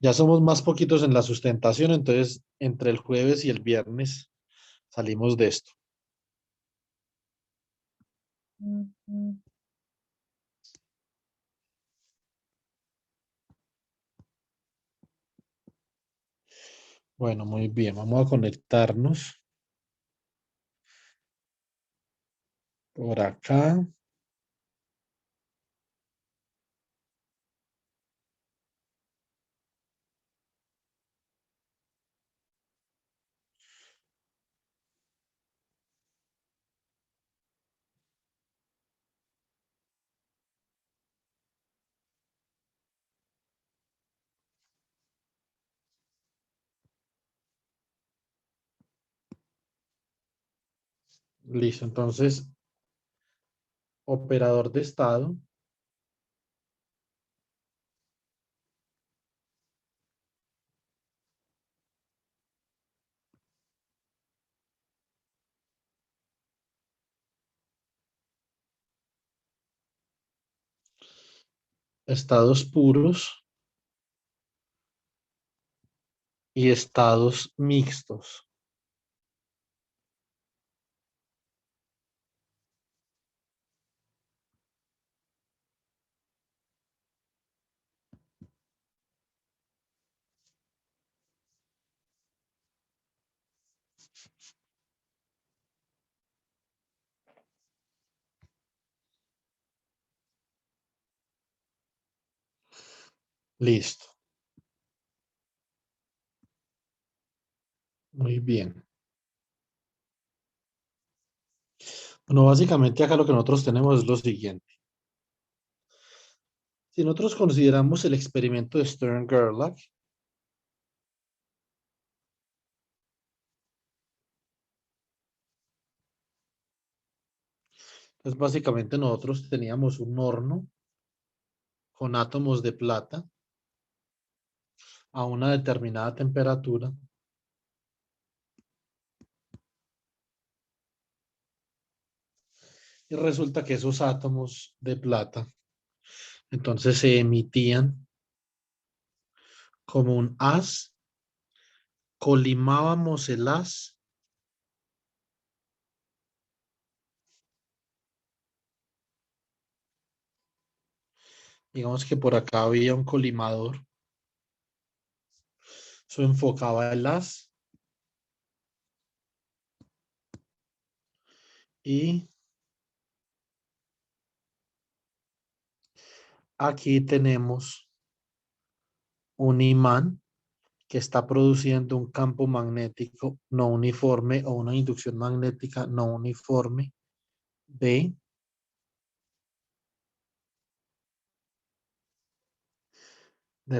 Ya somos más poquitos en la sustentación, entonces entre el jueves y el viernes salimos de esto. Bueno, muy bien, vamos a conectarnos por acá. Listo, entonces, operador de estado, estados puros y estados mixtos. Listo, muy bien. Bueno, básicamente acá lo que nosotros tenemos es lo siguiente. Si nosotros consideramos el experimento de Stern-Gerlach, entonces básicamente nosotros teníamos un horno con átomos de plata a una determinada temperatura y resulta que esos átomos de plata entonces se emitían como un haz, colimábamos el haz digamos que por acá había un colimador, eso enfocaba el haz y aquí tenemos un imán que está produciendo un campo magnético no uniforme o una inducción magnética no uniforme de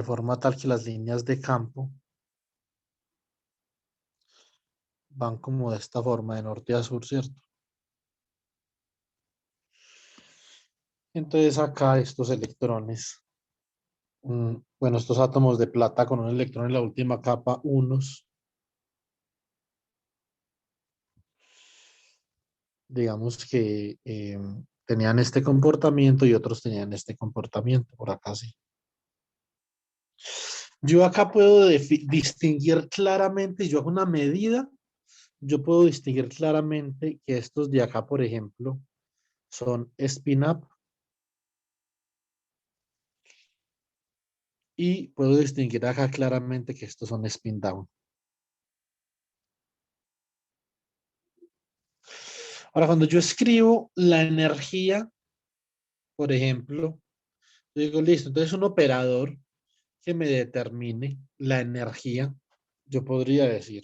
forma tal que las líneas de campo van como de esta forma, de norte a sur, ¿cierto? Entonces acá estos electrones, bueno, estos átomos de plata con un electrón en la última capa, unos, digamos que tenían este comportamiento y otros tenían este comportamiento, por acá sí. Yo acá puedo distinguir claramente, yo hago una medida, yo puedo distinguir claramente que estos de acá, por ejemplo, son spin up y puedo distinguir acá claramente que estos son spin down. Ahora, cuando yo escribo la energía, por ejemplo, yo digo, listo, entonces un operador que me determine la energía, yo podría decir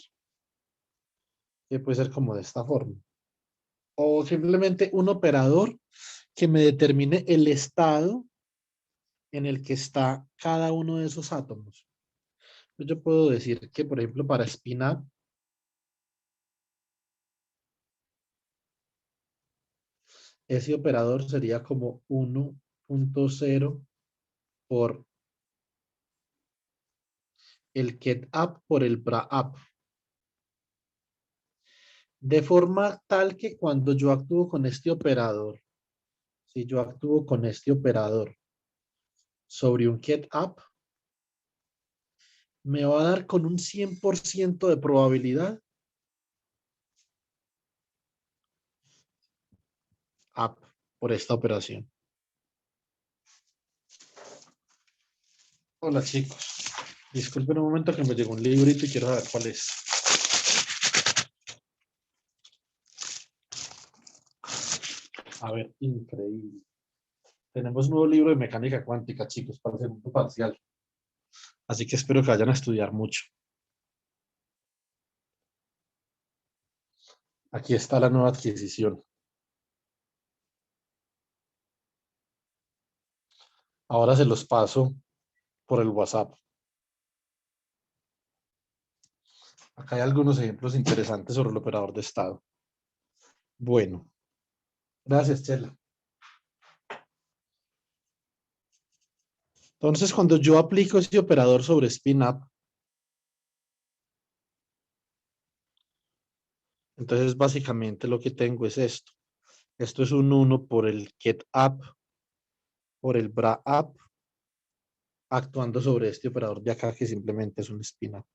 que puede ser como de esta forma. O simplemente un operador que me determine el estado en el que está cada uno de esos átomos. Yo puedo decir que, por ejemplo, para spin up, ese operador sería como 1.0 por el get up por el bra up. De forma tal que cuando yo actúo con este operador, si yo actúo con este operador sobre un get up, me va a dar con un 100% de probabilidad up por esta operación. Hola chicos, disculpen un momento que me llegó un librito y quiero saber cuál es. A ver, increíble. Tenemos un nuevo libro de mecánica cuántica, chicos, para el segundo parcial. Así que espero que vayan a estudiar mucho. Aquí está la nueva adquisición. Ahora se los paso por el WhatsApp. Acá hay algunos ejemplos interesantes sobre el operador de estado. Bueno, gracias, Chela. Entonces, cuando yo aplico ese operador sobre spin-up, entonces básicamente lo que tengo es esto. Esto es un 1 por el get-up, por el bra-up, actuando sobre este operador de acá que simplemente es un spin-up.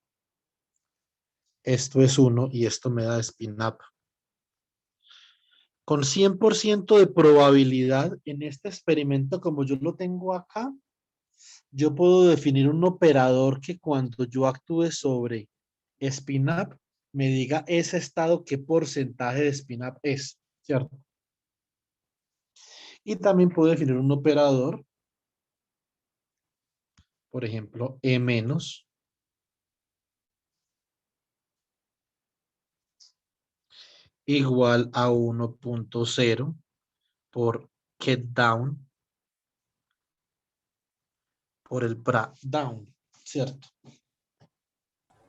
Esto es 1 y esto me da spin-up. Con 100% de probabilidad en este experimento, como yo lo tengo acá, yo puedo definir un operador que cuando yo actúe sobre spin-up, me diga ese estado qué porcentaje de spin-up es, ¿cierto? Y también puedo definir un operador, por ejemplo, E menos, igual a 1.0 por get down por el bra down, ¿cierto?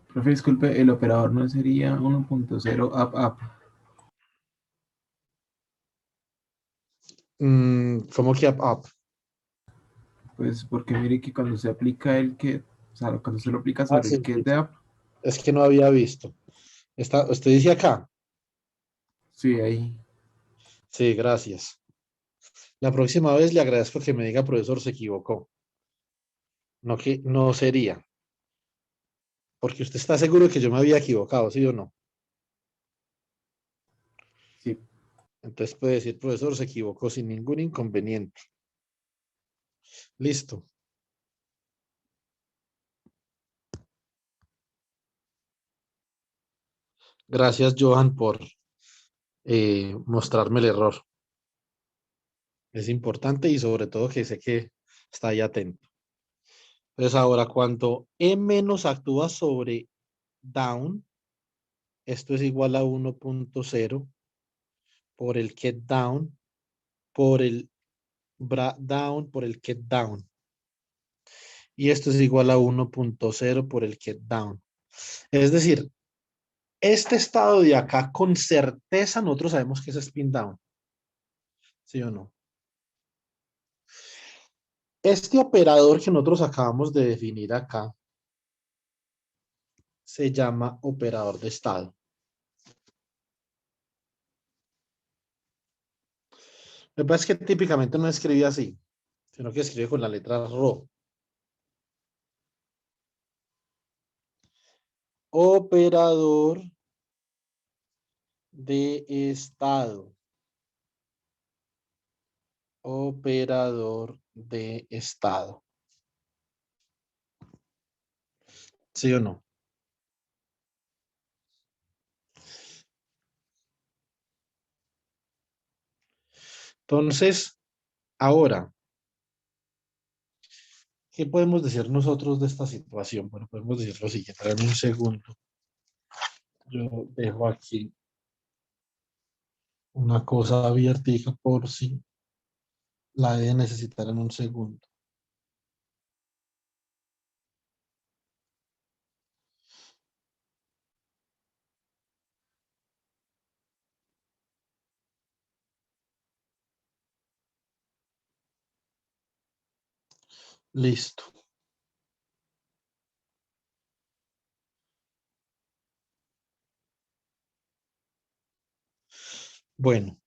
Profe, disculpe, el operador no sería 1.0 up. ¿Cómo que up? Pues porque mire que cuando se aplica el get, o sea, cuando se lo aplica Ah, sobre sí, el get sí, de sí. up, Es que no había visto. Usted dice acá. sí, ahí. Sí, gracias. La próxima vez le agradezco que me diga, profesor, se equivocó. No que no sería. Porque usted está seguro de que yo me había equivocado, ¿sí o no? Sí. Entonces puede decir, profesor, se equivocó sin ningún inconveniente. Listo. Gracias, Johan, por mostrarme el error. Es importante y sobre todo que sé que está ahí atento. Entonces ahora cuando E menos actúa sobre down, esto es igual a 1.0 por el get down, por el bra down, por el get down. Y esto es igual a 1.0 por el get down. Es decir, este estado de acá con certeza nosotros sabemos que es spin down. ¿Sí o no? Este operador que nosotros acabamos de definir acá se llama operador de estado. Lo que pasa es que típicamente no escribe así, sino que escribe con la letra RO. Operador de estado. Operador de estado. ¿Sí o no? Entonces, ahora, ¿qué podemos decir nosotros de esta situación? Bueno, podemos decir lo siguiente. Dame un segundo. Yo dejo aquí una cosa abierta por si la he de necesitar en un segundo. Listo. Bueno,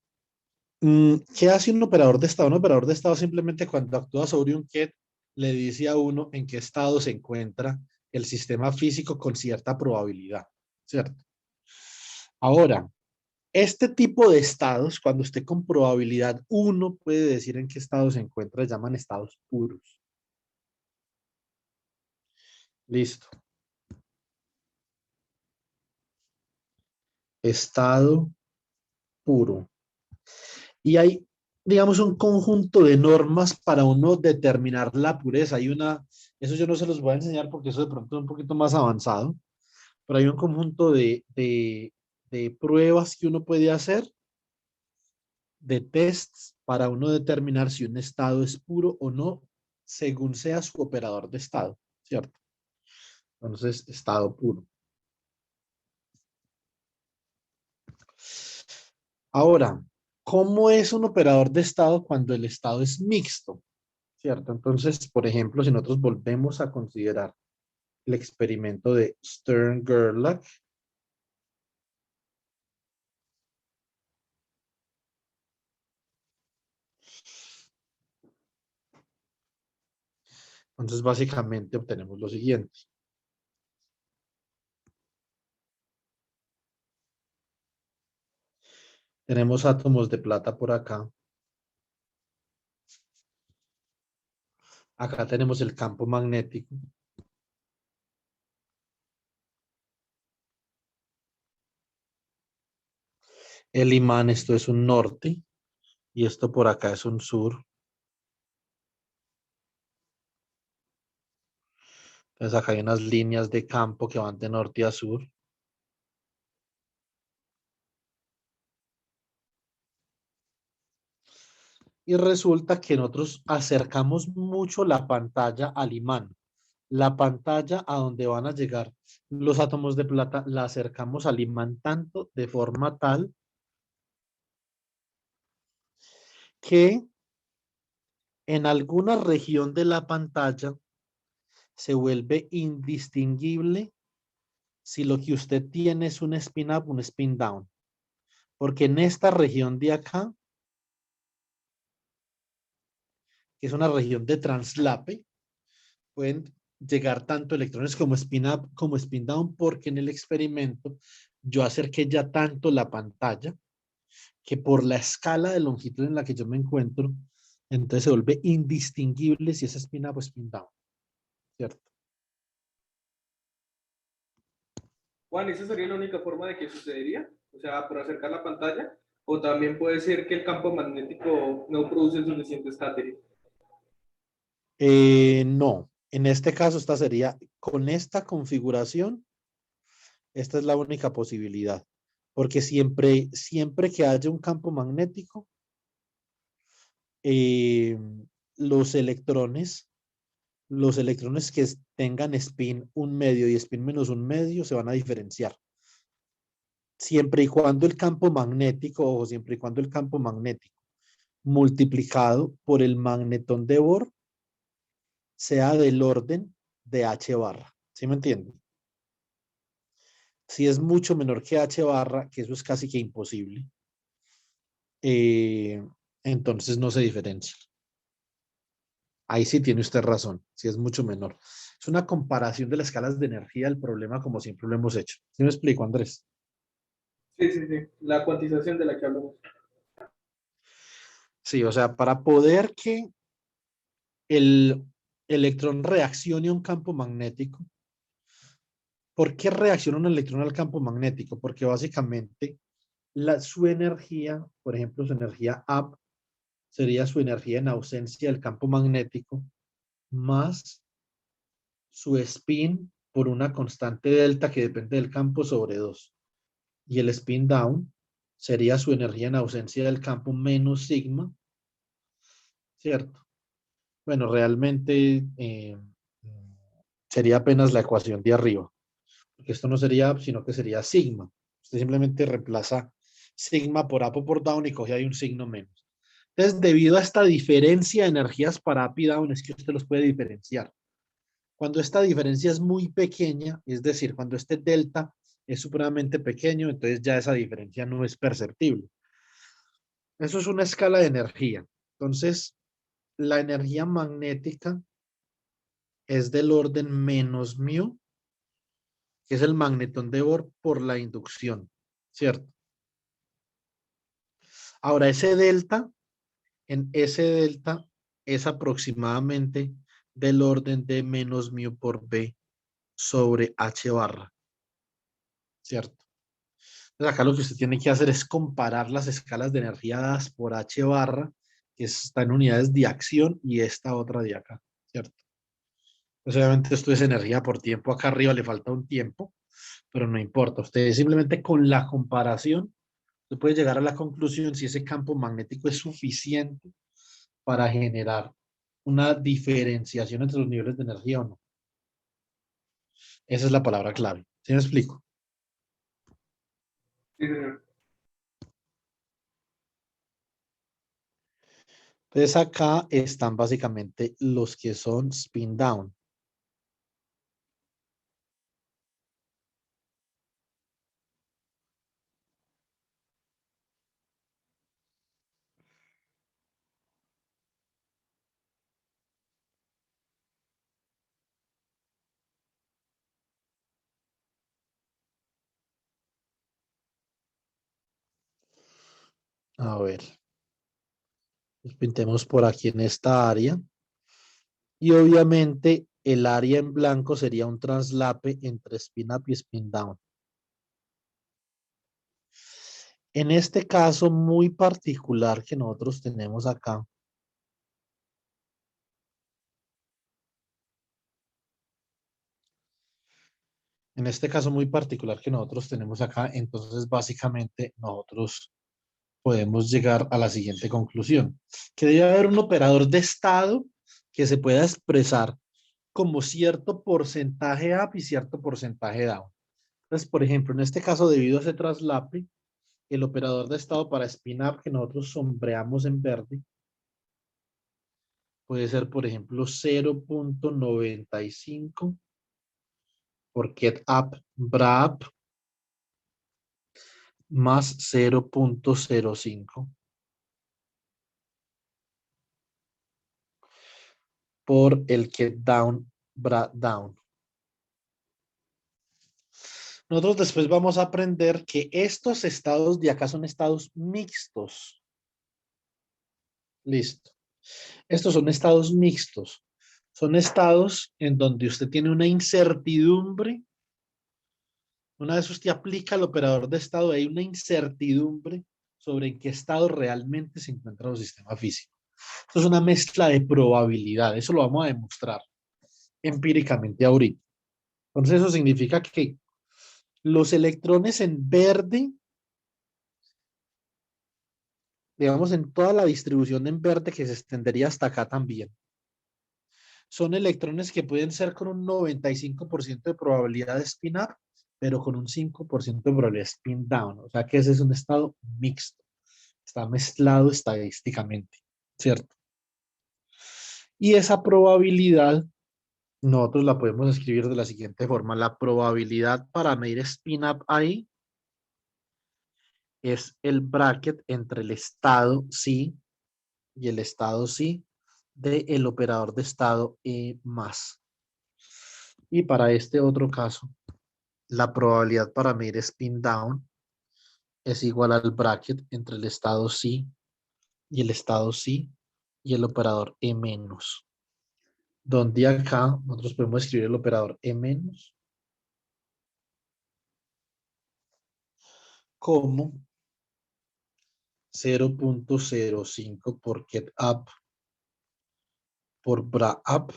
¿qué hace un operador de estado? Un operador de estado simplemente cuando actúa sobre un get le dice a uno en qué estado se encuentra el sistema físico con cierta probabilidad, ¿cierto? Ahora, este tipo de estados, cuando usted con probabilidad 1 puede decir en qué estado se encuentra, se llaman estados puros. Listo. Estado puro. Y hay, digamos, un conjunto de normas para uno determinar la pureza. Hay una, eso yo no se los voy a enseñar porque eso de pronto es un poquito más avanzado, pero hay un conjunto de pruebas que uno puede hacer, de tests para uno determinar si un estado es puro o no, según sea su operador de estado, ¿cierto? Entonces, estado puro. Ahora, ¿cómo es un operador de estado cuando el estado es mixto? ¿Cierto? Entonces, por ejemplo, si nosotros volvemos a considerar el experimento de Stern-Gerlach, entonces básicamente obtenemos lo siguiente. Tenemos átomos de plata por acá. Acá tenemos el campo magnético. El imán, esto es un norte. Y esto por acá es un sur. Entonces acá hay unas líneas de campo que van de norte a sur. Y resulta que nosotros acercamos mucho la pantalla al imán. La pantalla a donde van a llegar los átomos de plata la acercamos al imán tanto de forma tal que en alguna región de la pantalla se vuelve indistinguible si lo que usted tiene es un spin up o un spin down. Porque en esta región de acá, que es una región de translape, pueden llegar tanto electrones como spin up como spin down, porque en el experimento yo acerqué ya tanto la pantalla que por la escala de longitud en la que yo me encuentro, entonces se vuelve indistinguible si es spin up o spin down, ¿cierto? Juan, ¿esa sería la única forma de que sucedería? O sea, por acercar la pantalla. O también puede ser que el campo magnético no produce el suficiente estático. No, en este caso esta sería, con esta configuración, esta es la única posibilidad, porque siempre que haya un campo magnético, eh, los electrones, los electrones que tengan spin un medio y spin menos un medio se van a diferenciar. Siempre y cuando el campo magnético, o siempre y cuando el campo magnético multiplicado por el magnetón de Bohr sea del orden de H barra. ¿Sí me entienden? Si es mucho menor que H barra, que eso es casi que imposible, eh, entonces no se diferencia. Ahí sí tiene usted razón, si es mucho menor. Es una comparación de las escalas de energía del problema como siempre lo hemos hecho. ¿Sí me explico, Andrés? Sí, sí, sí. La cuantización de la que hablamos. Sí, o sea, para poder que el electrón reaccione a un campo magnético, ¿por qué reacciona un electrón al campo magnético? Porque básicamente su energía, por ejemplo, su energía up, sería su energía en ausencia del campo magnético, más su spin por una constante delta que depende del campo sobre 2. Y el spin down sería su energía en ausencia del campo menos sigma, ¿cierto? Bueno, realmente sería apenas la ecuación de arriba, porque esto no sería up, sino que sería sigma. Usted simplemente reemplaza sigma por up o por down y coge ahí un signo menos. Entonces, debido a esta diferencia de energías para up y down, es que usted los puede diferenciar. Cuando esta diferencia es muy pequeña, es decir, cuando este delta es supremamente pequeño, entonces ya esa diferencia no es perceptible. Eso es una escala de energía. Entonces, la energía magnética es del orden menos mu que es el magnetón de Bohr por la inducción, ¿cierto? Ahora, ese delta es aproximadamente del orden de menos mu por B sobre H barra, ¿cierto? Entonces acá lo que usted tiene que hacer es comparar las escalas de energía dadas por H barra, que está en unidades de acción, y esta otra de acá, ¿cierto? Pues obviamente esto es energía por tiempo, acá arriba le falta un tiempo, pero no importa. Usted simplemente con la comparación, usted puede llegar a la conclusión si ese campo magnético es suficiente para generar una diferenciación entre los niveles de energía o no. Esa es la palabra clave. ¿Sí me explico? Sí, señor. Entonces acá están básicamente los que son spin down. A ver, los pintemos por aquí en esta área. Y obviamente el área en blanco sería un traslape entre spin up y spin down. En este caso muy particular que nosotros tenemos acá, en este caso muy particular que nosotros tenemos acá, entonces básicamente nosotros podemos llegar a la siguiente conclusión, que debe haber un operador de estado que se pueda expresar como cierto porcentaje up y cierto porcentaje down. Entonces, por ejemplo, en este caso, debido a ese traslape, el operador de estado para spin up que nosotros sombreamos en verde puede ser, por ejemplo, 0.95 por get up, bra up, más 0.05 por el get down, bra down. Nosotros después vamos a aprender que estos estados de acá son estados mixtos. Listo. Estos son estados mixtos. Son estados en donde usted tiene una incertidumbre. Una vez usted aplica el operador de estado, hay una incertidumbre sobre en qué estado realmente se encuentra el sistema físico. Esto es una mezcla de probabilidad. Eso lo vamos a demostrar empíricamente ahorita. Entonces eso significa que los electrones en verde, digamos en toda la distribución en verde que se extendería hasta acá también, son electrones que pueden ser con un 95% de probabilidad de spin up, pero con un 5% de probabilidad de spin down. O sea que ese es un estado mixto. Está mezclado estadísticamente, ¿cierto? Y esa probabilidad nosotros la podemos escribir de la siguiente forma. La probabilidad para medir spin up ahí es el bracket entre el estado sí y el estado sí del operador de estado E más. Y para este otro caso, la probabilidad para medir spin down es igual al bracket entre el estado sí y el estado sí y el operador E menos. Donde acá nosotros podemos escribir el operador E menos como 0.05 por get up por bra up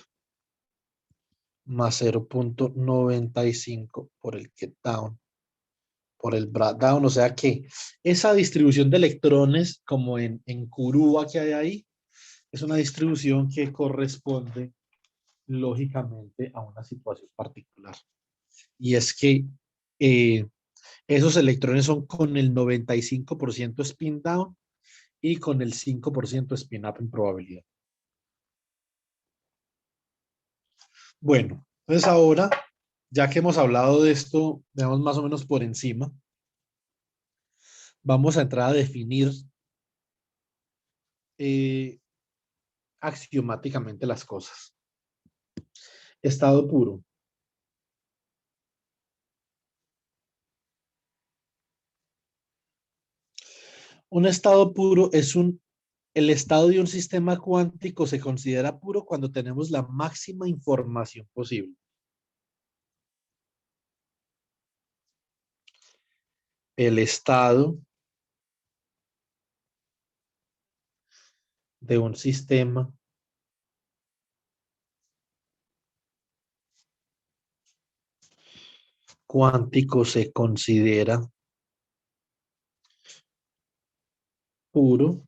más 0.95 por el get down por el bra down. O sea que esa distribución de electrones como en curúa que hay ahí es una distribución que corresponde lógicamente a una situación particular. Y es que eh, esos electrones son con el 95% spin down y con el 5% spin up en probabilidad. Bueno, entonces ahora, ya que hemos hablado de esto, veamos más o menos por encima, vamos a entrar a definir eh, axiomáticamente las cosas. Estado puro. Un estado puro es el estado de un sistema cuántico se considera puro cuando tenemos la máxima información posible. El estado de un sistema cuántico se considera puro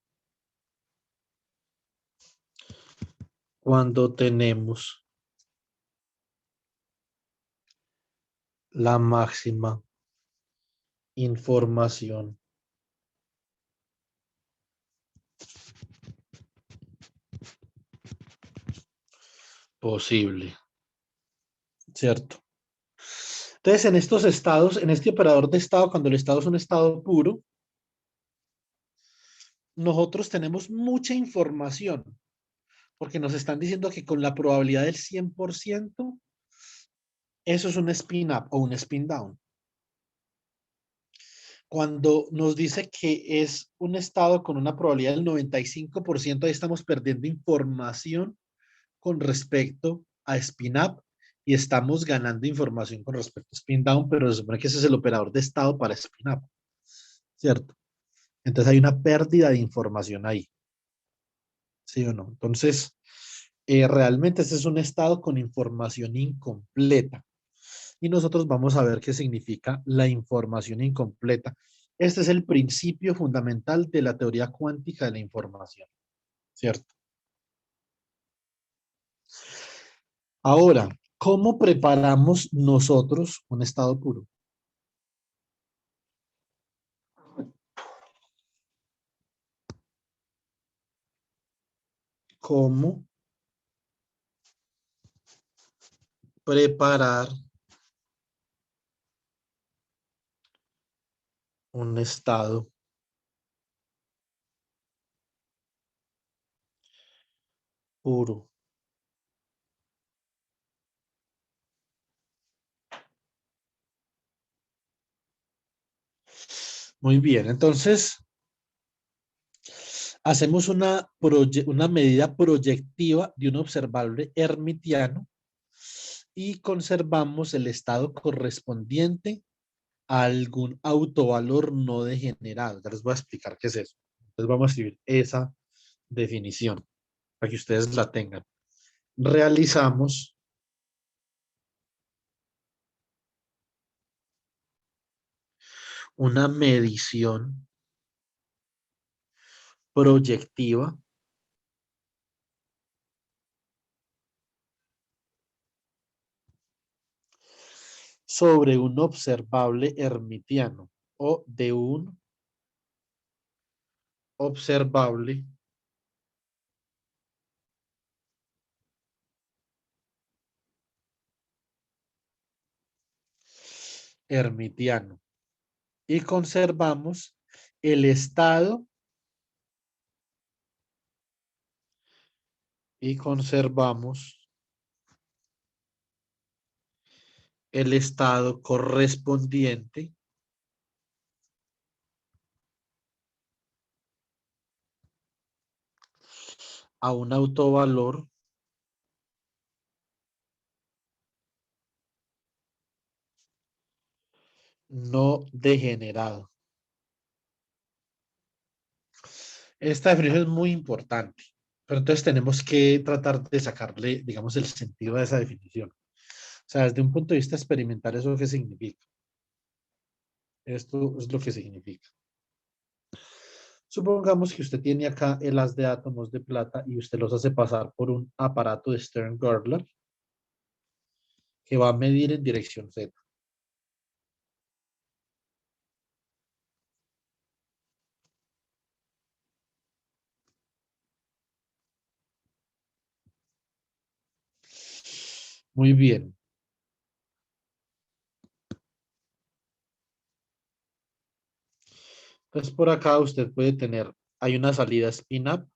cuando tenemos la máxima información posible, ¿cierto? Entonces, en estos estados, en este operador de estado, cuando el estado es un estado puro, nosotros tenemos mucha información, porque nos están diciendo que con la probabilidad del 100%, eso es un spin up o un spin down. Cuando nos dice que es un estado con una probabilidad del 95%, ahí estamos perdiendo información con respecto a spin up y estamos ganando información con respecto a spin down, pero se supone que ese es el operador de estado para spin up, ¿cierto? Entonces hay una pérdida de información ahí, ¿sí o no? Entonces, realmente ese es un estado con información incompleta. Y nosotros vamos a ver qué significa la información incompleta. Este es el principio fundamental de la teoría cuántica de la información, ¿cierto? Ahora, ¿cómo preparamos nosotros un estado puro? ¿Cómo preparar un estado puro? Muy bien, entonces hacemos una medida proyectiva de un observable hermitiano y conservamos el estado correspondiente a algún autovalor no degenerado. Ya les voy a explicar qué es eso. Entonces vamos a escribir esa definición para que ustedes la tengan. Realizamos una medición proyectiva sobre un observable hermitiano o de un observable hermitiano y conservamos el estado y conservamos el estado correspondiente a un autovalor no degenerado. Esta definición es muy importante, pero entonces tenemos que tratar de sacarle, digamos, el sentido a esa definición. O sea, desde un punto de vista experimental, ¿eso qué significa? Esto es lo que significa. Supongamos que usted tiene acá el haz de átomos de plata y usted los hace pasar por un aparato de Stern-Gertler que va a medir en dirección Z. Muy bien. Entonces por acá usted puede tener, hay una salida spin-up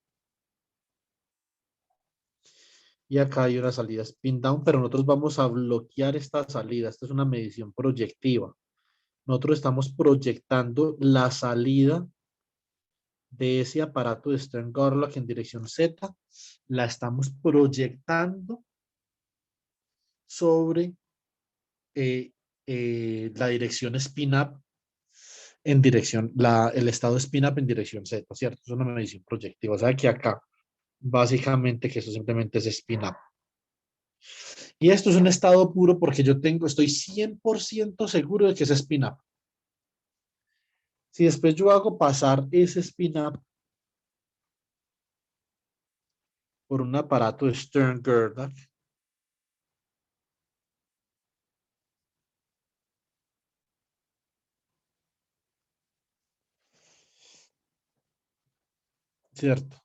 y acá hay una salida spin-down, pero nosotros vamos a bloquear esta salida. Esta es una medición proyectiva. Nosotros estamos proyectando la salida de ese aparato de Stern-Gerlach en dirección Z, la estamos proyectando sobre la dirección spin-up en dirección, el estado spin-up en dirección Z, ¿cierto? Es una medición proyectiva. O sea que acá, básicamente, que eso simplemente es spin-up. Y esto es un estado puro porque estoy 100% seguro de que es spin-up. Si después yo hago pasar ese spin-up por un aparato de Stern-Gerlach, ¿cierto?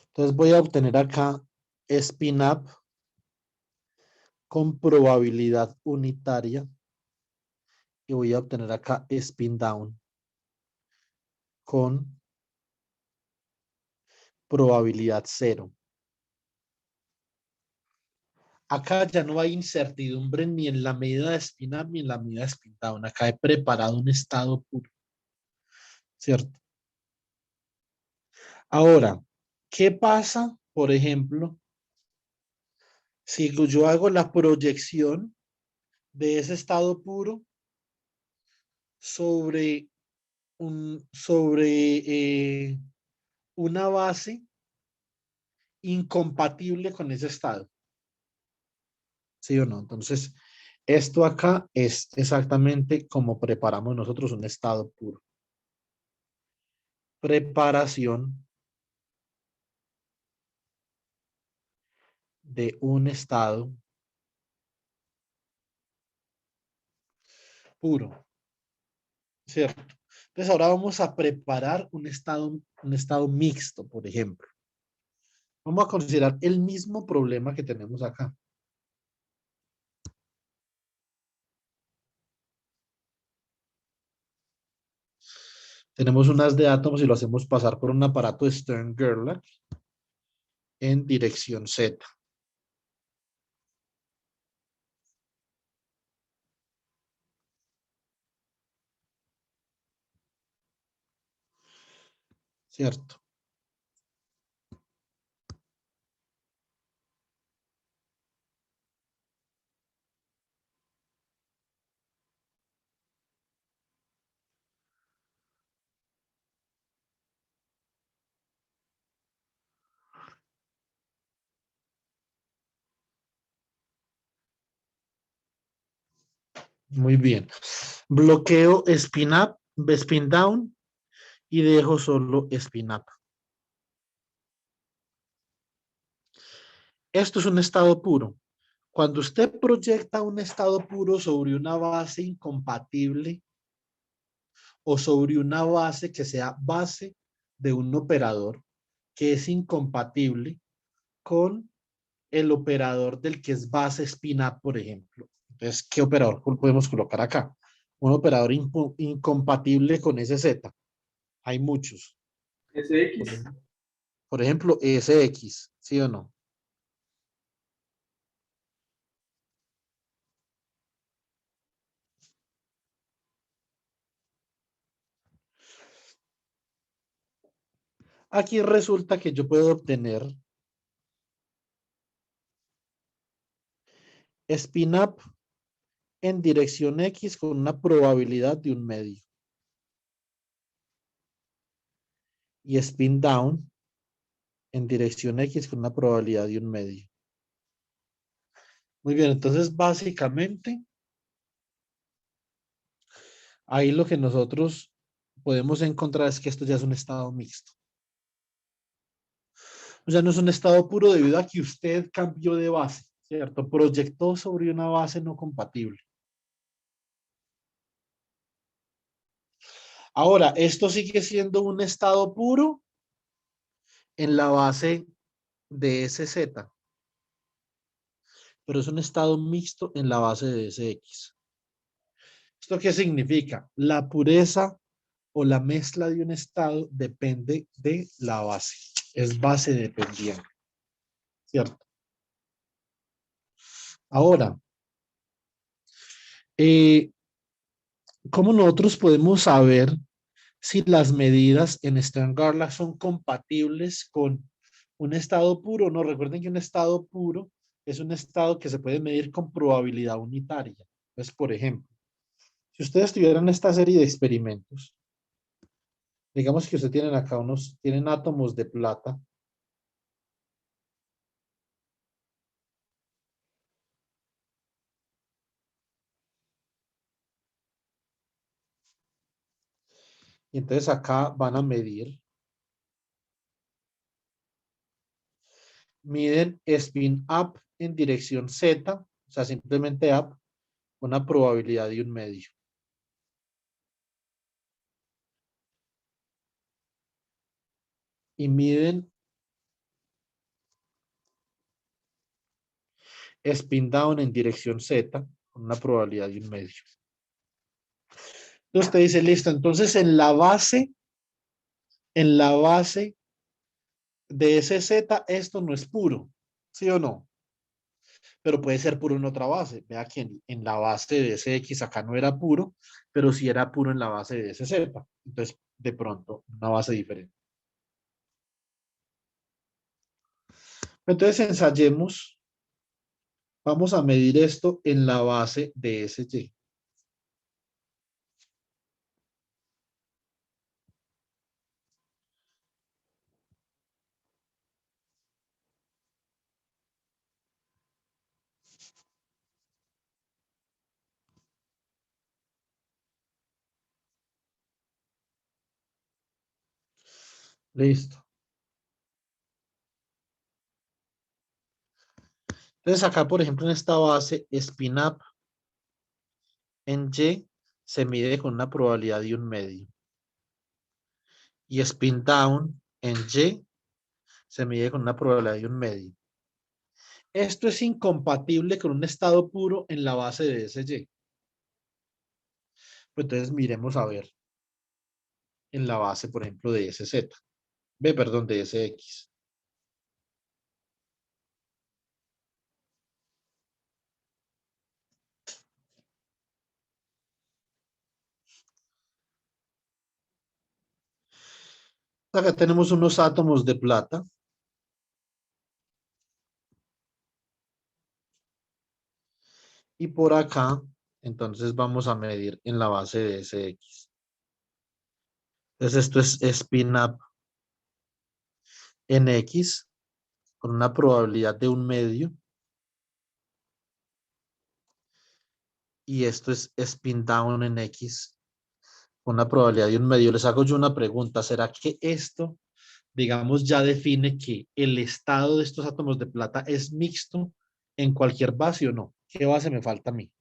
Entonces voy a obtener acá spin-up con probabilidad unitaria y voy a obtener acá spin-down con probabilidad 0. Acá ya no hay incertidumbre ni en la medida de spin-up ni en la medida de spin-down. Acá he preparado un estado puro, ¿cierto? Ahora, ¿qué pasa, por ejemplo, si yo hago la proyección de ese estado puro sobre, sobre una base incompatible con ese estado? ¿Sí o no? Entonces, esto acá es exactamente como preparamos nosotros un estado puro. Preparación de un estado puro, ¿cierto? Entonces ahora vamos a preparar un estado mixto, por ejemplo. Vamos a considerar el mismo problema que tenemos acá. Tenemos un haz de átomos y lo hacemos pasar por un aparato de Stern-Gerlach en dirección Z. ¿Cierto? Muy bien. Bloqueo spin up, spin down y dejo solo spin up. Esto es un estado puro. Cuando usted proyecta un estado puro sobre una base incompatible o sobre una base que sea base de un operador que es incompatible con el operador del que es base spin-up, por ejemplo. Entonces, ¿qué operador podemos colocar acá? Un operador incompatible con SZ. Hay muchos. SX. Por ejemplo, SX, ¿sí o no? Aquí resulta que yo puedo obtener spin-up en dirección X con una probabilidad de 1/2. Y spin down en dirección X con una probabilidad de 1/2. Muy bien, entonces básicamente ahí lo que nosotros podemos encontrar es que esto ya es un estado mixto. O sea, no es un estado puro debido a que usted cambió de base, ¿cierto? Proyectó sobre una base no compatible. Ahora, esto sigue siendo un estado puro en la base de SZ, pero es un estado mixto en la base de SX. ¿Esto qué significa? La pureza o la mezcla de un estado depende de la base. Es base dependiente, ¿cierto? Ahora, eh, ¿cómo nosotros podemos saber si las medidas en Stern-Garlach son compatibles con un estado puro? No, recuerden que un estado puro es un estado que se puede medir con probabilidad unitaria. Entonces, por ejemplo, si ustedes tuvieran esta serie de experimentos, digamos que ustedes tienen acá tienen átomos de plata. Y entonces acá van a medir, miden spin up en dirección Z, o sea, simplemente up, una probabilidad de 1/2. Y miden spin down en dirección Z, con una probabilidad de 1/2. Entonces usted dice, listo, entonces en la base de ese Z, esto no es puro, ¿sí o no? Pero puede ser puro en otra base. Vea que en la base de ese X acá no era puro, pero sí era puro en la base de ese Z. Entonces, de pronto, una base diferente. Entonces, ensayemos. Vamos a medir esto en la base de ese Y. Listo. Entonces, acá, por ejemplo, en esta base, spin up en Y se mide con una probabilidad de 1/2. Y spin down en Y se mide con una probabilidad de 1/2. Esto es incompatible con un estado puro en la base de ese Y. Pues entonces miremos a ver en la base, por ejemplo, de ese Z. Perdón, de ese X. Acá tenemos unos átomos de plata. Y por acá, entonces vamos a medir en la base de ese X. Entonces esto es spin up en X con una probabilidad de 1/2. Y esto es spin down en X con una probabilidad de 1/2. Les hago yo una pregunta. ¿Será que esto, digamos, ya define que el estado de estos átomos de plata es mixto en cualquier base o no? ¿Qué base me falta a mí?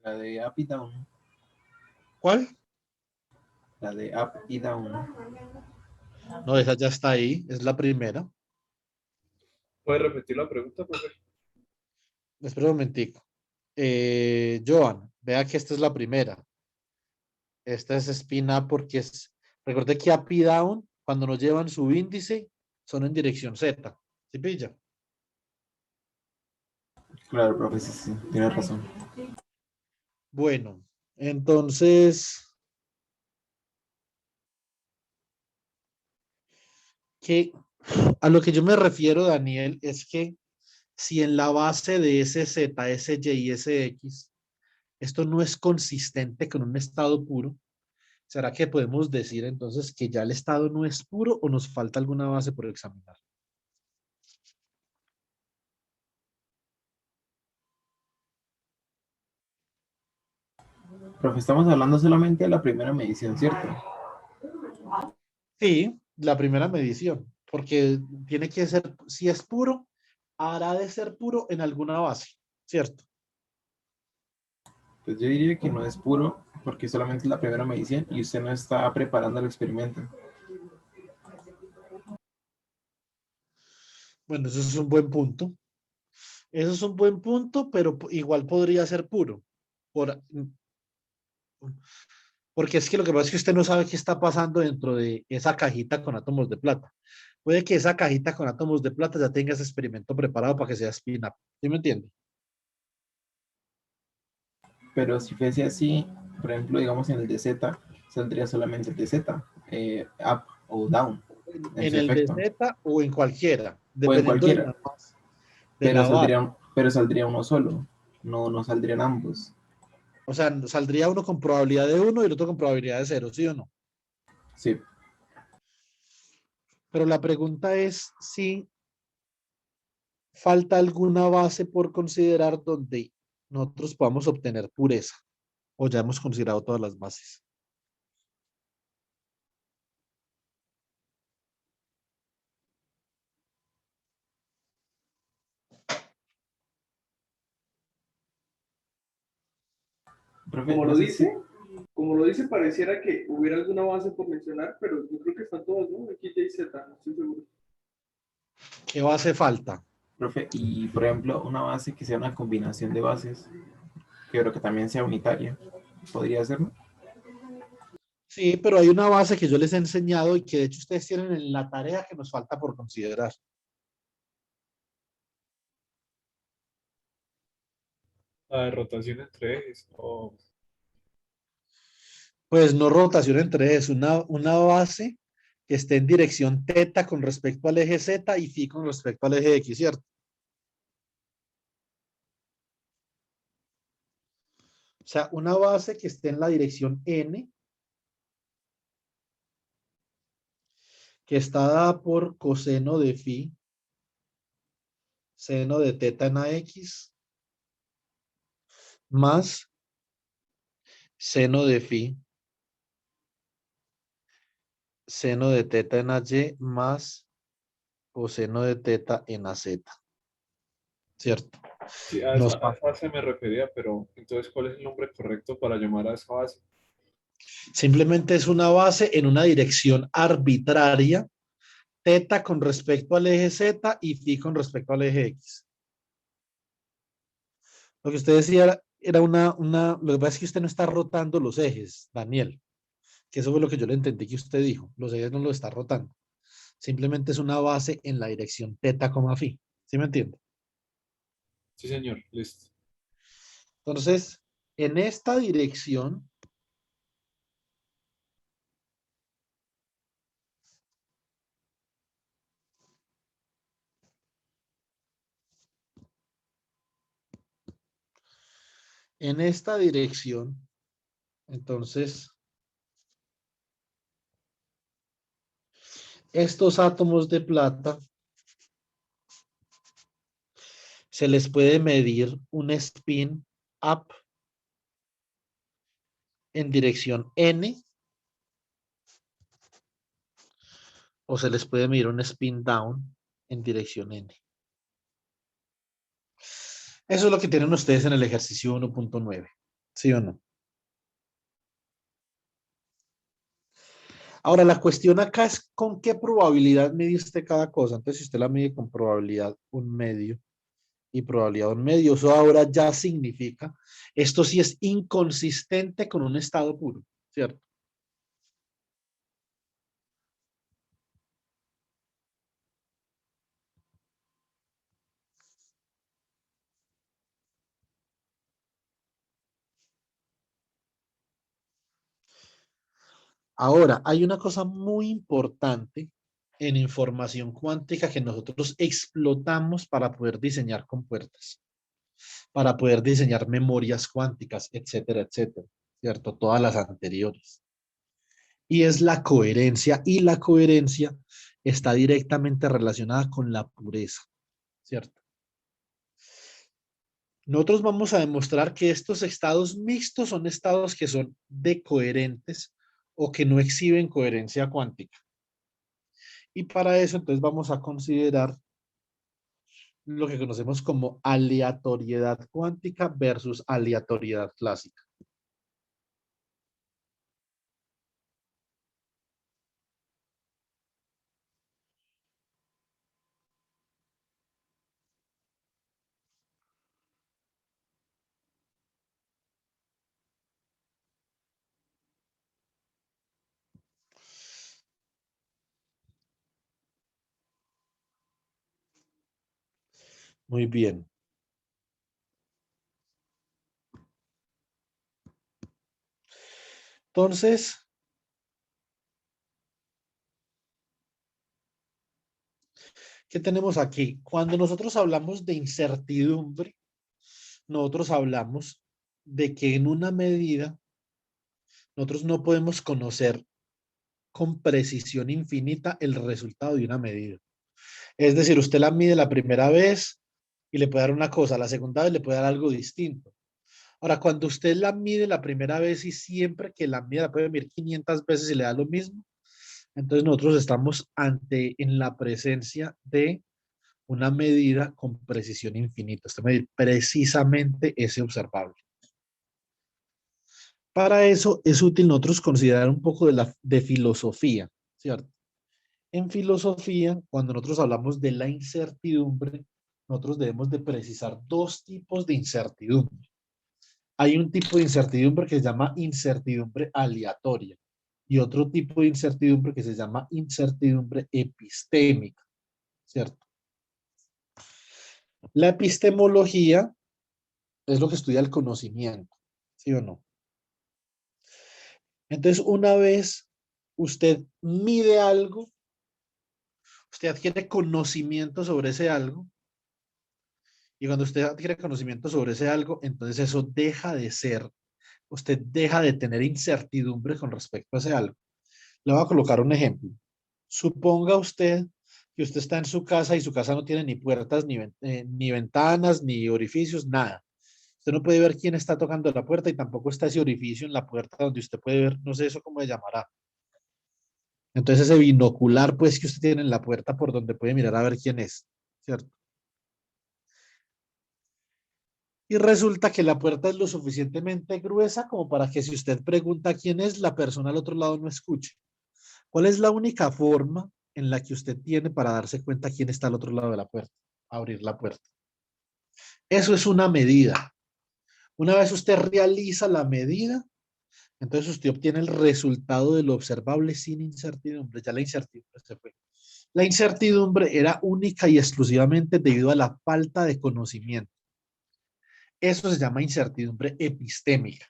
La de up y down. ¿Cuál? La de up y down. No, esa ya está ahí. Es la primera. ¿Puedes repetir la pregunta, profe? Espera un momentico. Joan, vea que esta es la primera. Esta es spin up porque recuerde que up y down, cuando nos llevan su índice, son en dirección Z. ¿Sí pilla? Claro, profe, sí, sí, tienes razón. Bueno, entonces, que a lo que yo me refiero, Daniel, es que si en la base de ese Z, ese Y y ese X, esto no es consistente con un estado puro, ¿será que podemos decir entonces que ya el estado no es puro o nos falta alguna base por examinar? Profe, estamos hablando solamente de la primera medición, ¿cierto? Sí, la primera medición, porque tiene que ser, si es puro, hará de ser puro en alguna base, ¿cierto? Pues yo diría que no es puro porque solamente es la primera medición y usted no está preparando el experimento. Bueno, eso es un buen punto. Eso es un buen punto, pero igual podría ser puro. Por, Porque es que lo que pasa es que usted no sabe qué está pasando dentro de esa cajita con átomos de plata. Puede que esa cajita con átomos de plata ya tenga ese experimento preparado para que sea spin-up. ¿Sí me entiende? Pero si fuese así, por ejemplo, digamos en el de Z, saldría solamente el de Z, up o down, en En su el de efecto. Z o en cualquiera, O en dependiendo de cualquiera, la base, de la base. pero saldría uno solo, no saldrían ambos. O sea, saldría uno con probabilidad de uno y el otro con probabilidad de cero, ¿sí o no? Sí, Pero la pregunta es si falta alguna base por considerar donde nosotros podamos obtener pureza o ya hemos considerado todas las bases. profe, Como no lo sé si, dice, como lo dice, pareciera que hubiera alguna base por mencionar, pero yo creo que están todas, ¿no? X, Y, Z, no estoy seguro. ¿Qué base falta? profe, y por ejemplo, una base que sea una combinación de bases, que creo que también sea unitaria, podría ser, ¿no? Sí, pero hay una base que yo les he enseñado y que de hecho ustedes tienen en la tarea que nos falta por considerar. La de rotación entre ejes. Pues no rotación entre es una base que esté en dirección teta con respecto al eje Z y phi con respecto al eje X, ¿cierto? O sea, una base que esté en la dirección n, que está dada por coseno de phi, seno de teta en AX, más seno de phi, seno de teta en AY, más coseno de teta en AZ, ¿cierto? Sí, a Nos a esa base me refería, pero entonces, ¿cuál es el nombre correcto para llamar a esa base? simplemente es una base en una dirección arbitraria, teta con respecto al eje Z y phi con respecto al eje X. Lo que usted decía era lo que pasa es que usted no está rotando los ejes, Daniel, que eso fue lo que yo le entendí que usted dijo, los ejes no los está rotando, simplemente es una base en la dirección teta, phi, ¿sí me entiende? Sí, señor, listo. Entonces, en esta dirección, en esta dirección, entonces, estos átomos de plata se les puede medir un spin up en dirección n o se les puede medir un spin down en dirección n. Eso es lo que tienen ustedes en el ejercicio 1.9, ¿sí o no? Ahora, la cuestión acá es con qué probabilidad mide usted cada cosa. Entonces, si usted la mide con probabilidad un medio y probabilidad un medio, eso ahora ya significa, esto sí es inconsistente con un estado puro, ¿cierto? Ahora, hay una cosa muy importante en información cuántica que nosotros explotamos para poder diseñar compuertas, para poder diseñar memorias cuánticas, etcétera, etcétera, ¿cierto? Todas las anteriores. Y es la coherencia, y la coherencia está directamente relacionada con la pureza, ¿cierto? Nosotros vamos a demostrar que estos estados mixtos son estados que son decoherentes o que no exhiben coherencia cuántica. Y para eso, entonces, vamos a considerar lo que conocemos como aleatoriedad cuántica versus aleatoriedad clásica. Muy bien. Entonces, ¿qué tenemos aquí? Cuando nosotros hablamos de incertidumbre, nosotros hablamos de que en una medida nosotros no podemos conocer con precisión infinita el resultado de una medida. Es decir, usted la mide la primera vez y le puede dar una cosa, la segunda vez le puede dar algo distinto. Ahora, cuando usted la mide la primera vez y siempre que la mide la puede medir 500 veces y le da lo mismo, entonces nosotros estamos en la presencia de una medida con precisión infinita. Usted medir precisamente ese observable. Para eso es útil nosotros considerar un poco de filosofía, ¿cierto? En filosofía, cuando nosotros hablamos de la incertidumbre, nosotros debemos de precisar dos tipos de incertidumbre. Hay un tipo de incertidumbre que se llama incertidumbre aleatoria y otro tipo de incertidumbre que se llama incertidumbre epistémica, ¿cierto? La epistemología es lo que estudia el conocimiento, ¿sí o no? Entonces, una vez usted mide algo, usted adquiere conocimiento sobre ese algo, y cuando usted adquiere conocimiento sobre ese algo, entonces eso deja de ser, usted deja de tener incertidumbre con respecto a ese algo. Le voy a colocar un ejemplo. Suponga usted que usted está en su casa y su casa no tiene ni puertas, ni ventanas, ni orificios, nada. Usted no puede ver quién está tocando la puerta y tampoco está ese orificio en la puerta donde usted puede ver, no sé eso cómo se llamará. Entonces ese binocular pues que usted tiene en la puerta por donde puede mirar a ver quién es, ¿cierto? Y resulta que la puerta es lo suficientemente gruesa como para que si usted pregunta quién es, la persona al otro lado no escuche. ¿Cuál es la única forma en la que usted tiene para darse cuenta quién está al otro lado de la puerta? Abrir la puerta. Eso es una medida. Una vez usted realiza la medida, entonces usted obtiene el resultado de lo observable sin incertidumbre. Ya la incertidumbre se fue. La incertidumbre era única y exclusivamente debido a la falta de conocimiento. Eso se llama incertidumbre epistémica.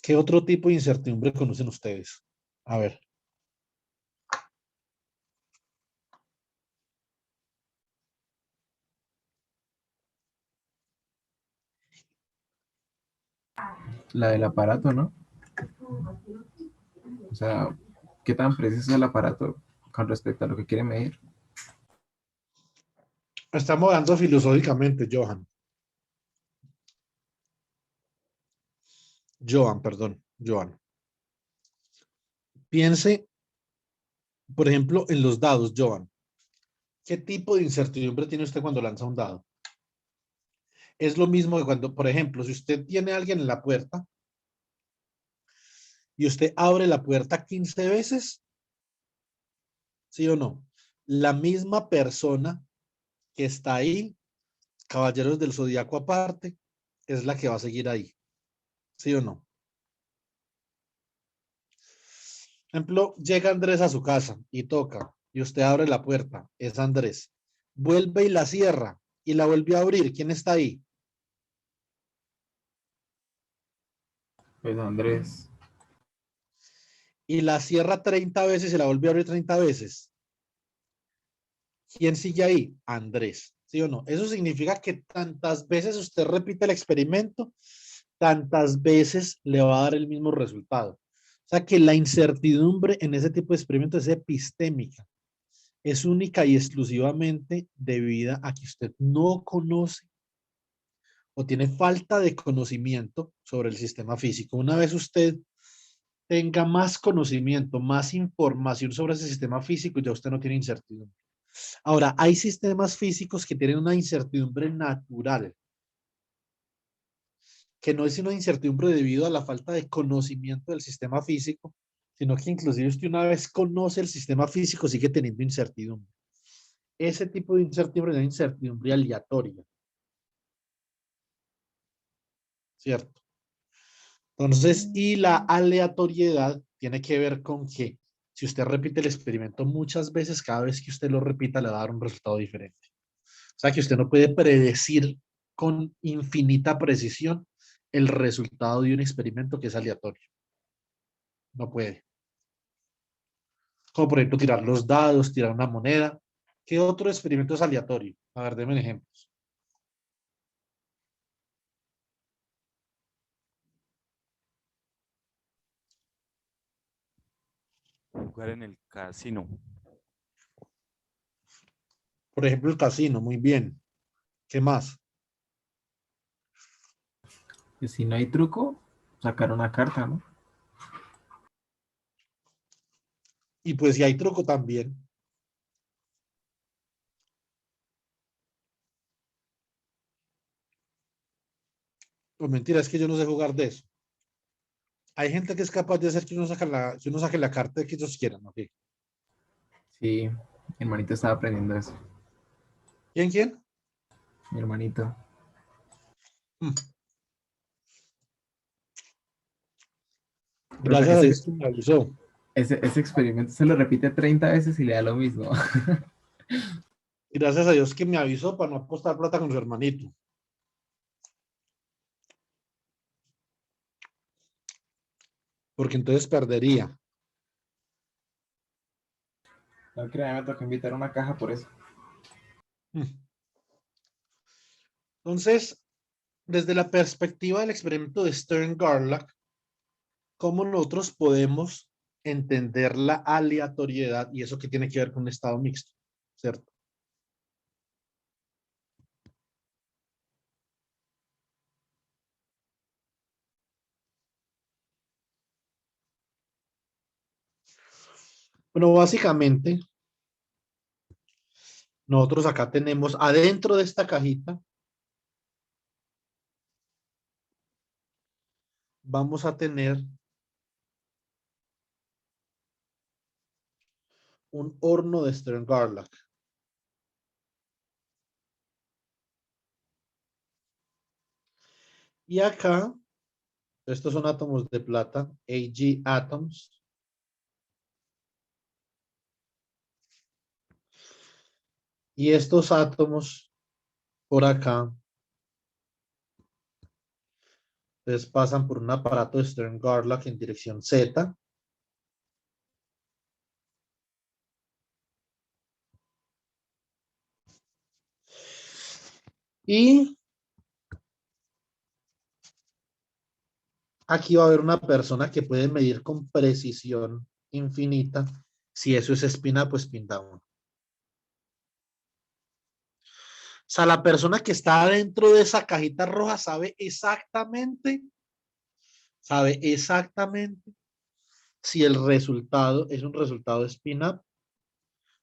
¿Qué otro tipo de incertidumbre conocen ustedes? A ver. La del aparato, ¿no? O sea, ¿qué tan preciso es el aparato con respecto a lo que quiere medir? Estamos hablando filosóficamente, Johan. Johan. Piense, por ejemplo, en los dados, Johan. ¿Qué tipo de incertidumbre tiene usted cuando lanza un dado? Es lo mismo que cuando, por ejemplo, si usted tiene a alguien en la puerta y usted abre la puerta 15 veces, ¿sí o no? La misma persona que está ahí, caballeros del zodiaco aparte, es la que va a seguir ahí, ¿sí o no? Por ejemplo, llega Andrés a su casa y toca, y usted abre la puerta, es Andrés. Vuelve y la cierra, y la vuelve a abrir. ¿Quién está ahí? Pues Andrés, Y la cierra 30 veces y la vuelve a abrir 30 veces. ¿Quién sigue ahí? Andrés. ¿Sí o no? Eso significa que tantas veces usted repite el experimento, tantas veces le va a dar el mismo resultado. O sea que la incertidumbre en ese tipo de experimentos es epistémica. Es única y exclusivamente debida a que usted no conoce o tiene falta de conocimiento sobre el sistema físico. Una vez usted tenga más conocimiento, más información sobre ese sistema físico, ya usted no tiene incertidumbre. Ahora, hay sistemas físicos que tienen una incertidumbre natural, que no es una incertidumbre debido a la falta de conocimiento del sistema físico, sino que inclusive usted una vez conoce el sistema físico sigue teniendo incertidumbre. Ese tipo de incertidumbre es una incertidumbre aleatoria, ¿cierto? Entonces, y la aleatoriedad tiene que ver con que Si usted repite el experimento muchas veces, cada vez que usted lo repita le va a dar un resultado diferente. O sea que usted no puede predecir con infinita precisión el resultado de un experimento que es aleatorio. No puede. Como por ejemplo tirar los dados, tirar una moneda. ¿Qué otro experimento es aleatorio? A ver, denme ejemplos. Jugar en el casino. Por ejemplo, el casino, muy bien. ¿Qué más? Y si no hay truco, sacar una carta, ¿no? Y pues si hay truco también. Pues mentira, es que yo no sé jugar de eso. Hay gente que es capaz de hacer que uno saque la carta que ellos quieran, ¿ok? Sí, mi hermanito estaba aprendiendo eso. ¿Quién? Mi hermanito. Mm. Profe, Gracias a Dios que me avisó. ese experimento se lo repite 30 veces y le da lo mismo. Gracias a Dios que me avisó para no apostar plata con su hermanito. Porque entonces perdería. No crea, me tocó invitar una caja por eso. Mm. Entonces, desde la perspectiva del experimento de Stern-Garlock, ¿cómo nosotros podemos entender la aleatoriedad y eso que tiene que ver con un estado mixto? ¿Cierto? Bueno, básicamente, nosotros acá tenemos adentro de esta cajita, vamos a tener un horno de Stern-Garlock. Y acá, estos son átomos de plata, Ag atoms. Y estos átomos por acá, entonces pasan por un aparato de Stern-Garlock en dirección Z. Y aquí va a haber una persona que puede medir con precisión infinita si eso es spin-up o spin-down. O sea, la persona que está dentro de esa cajita roja sabe exactamente si el resultado es un resultado spin-up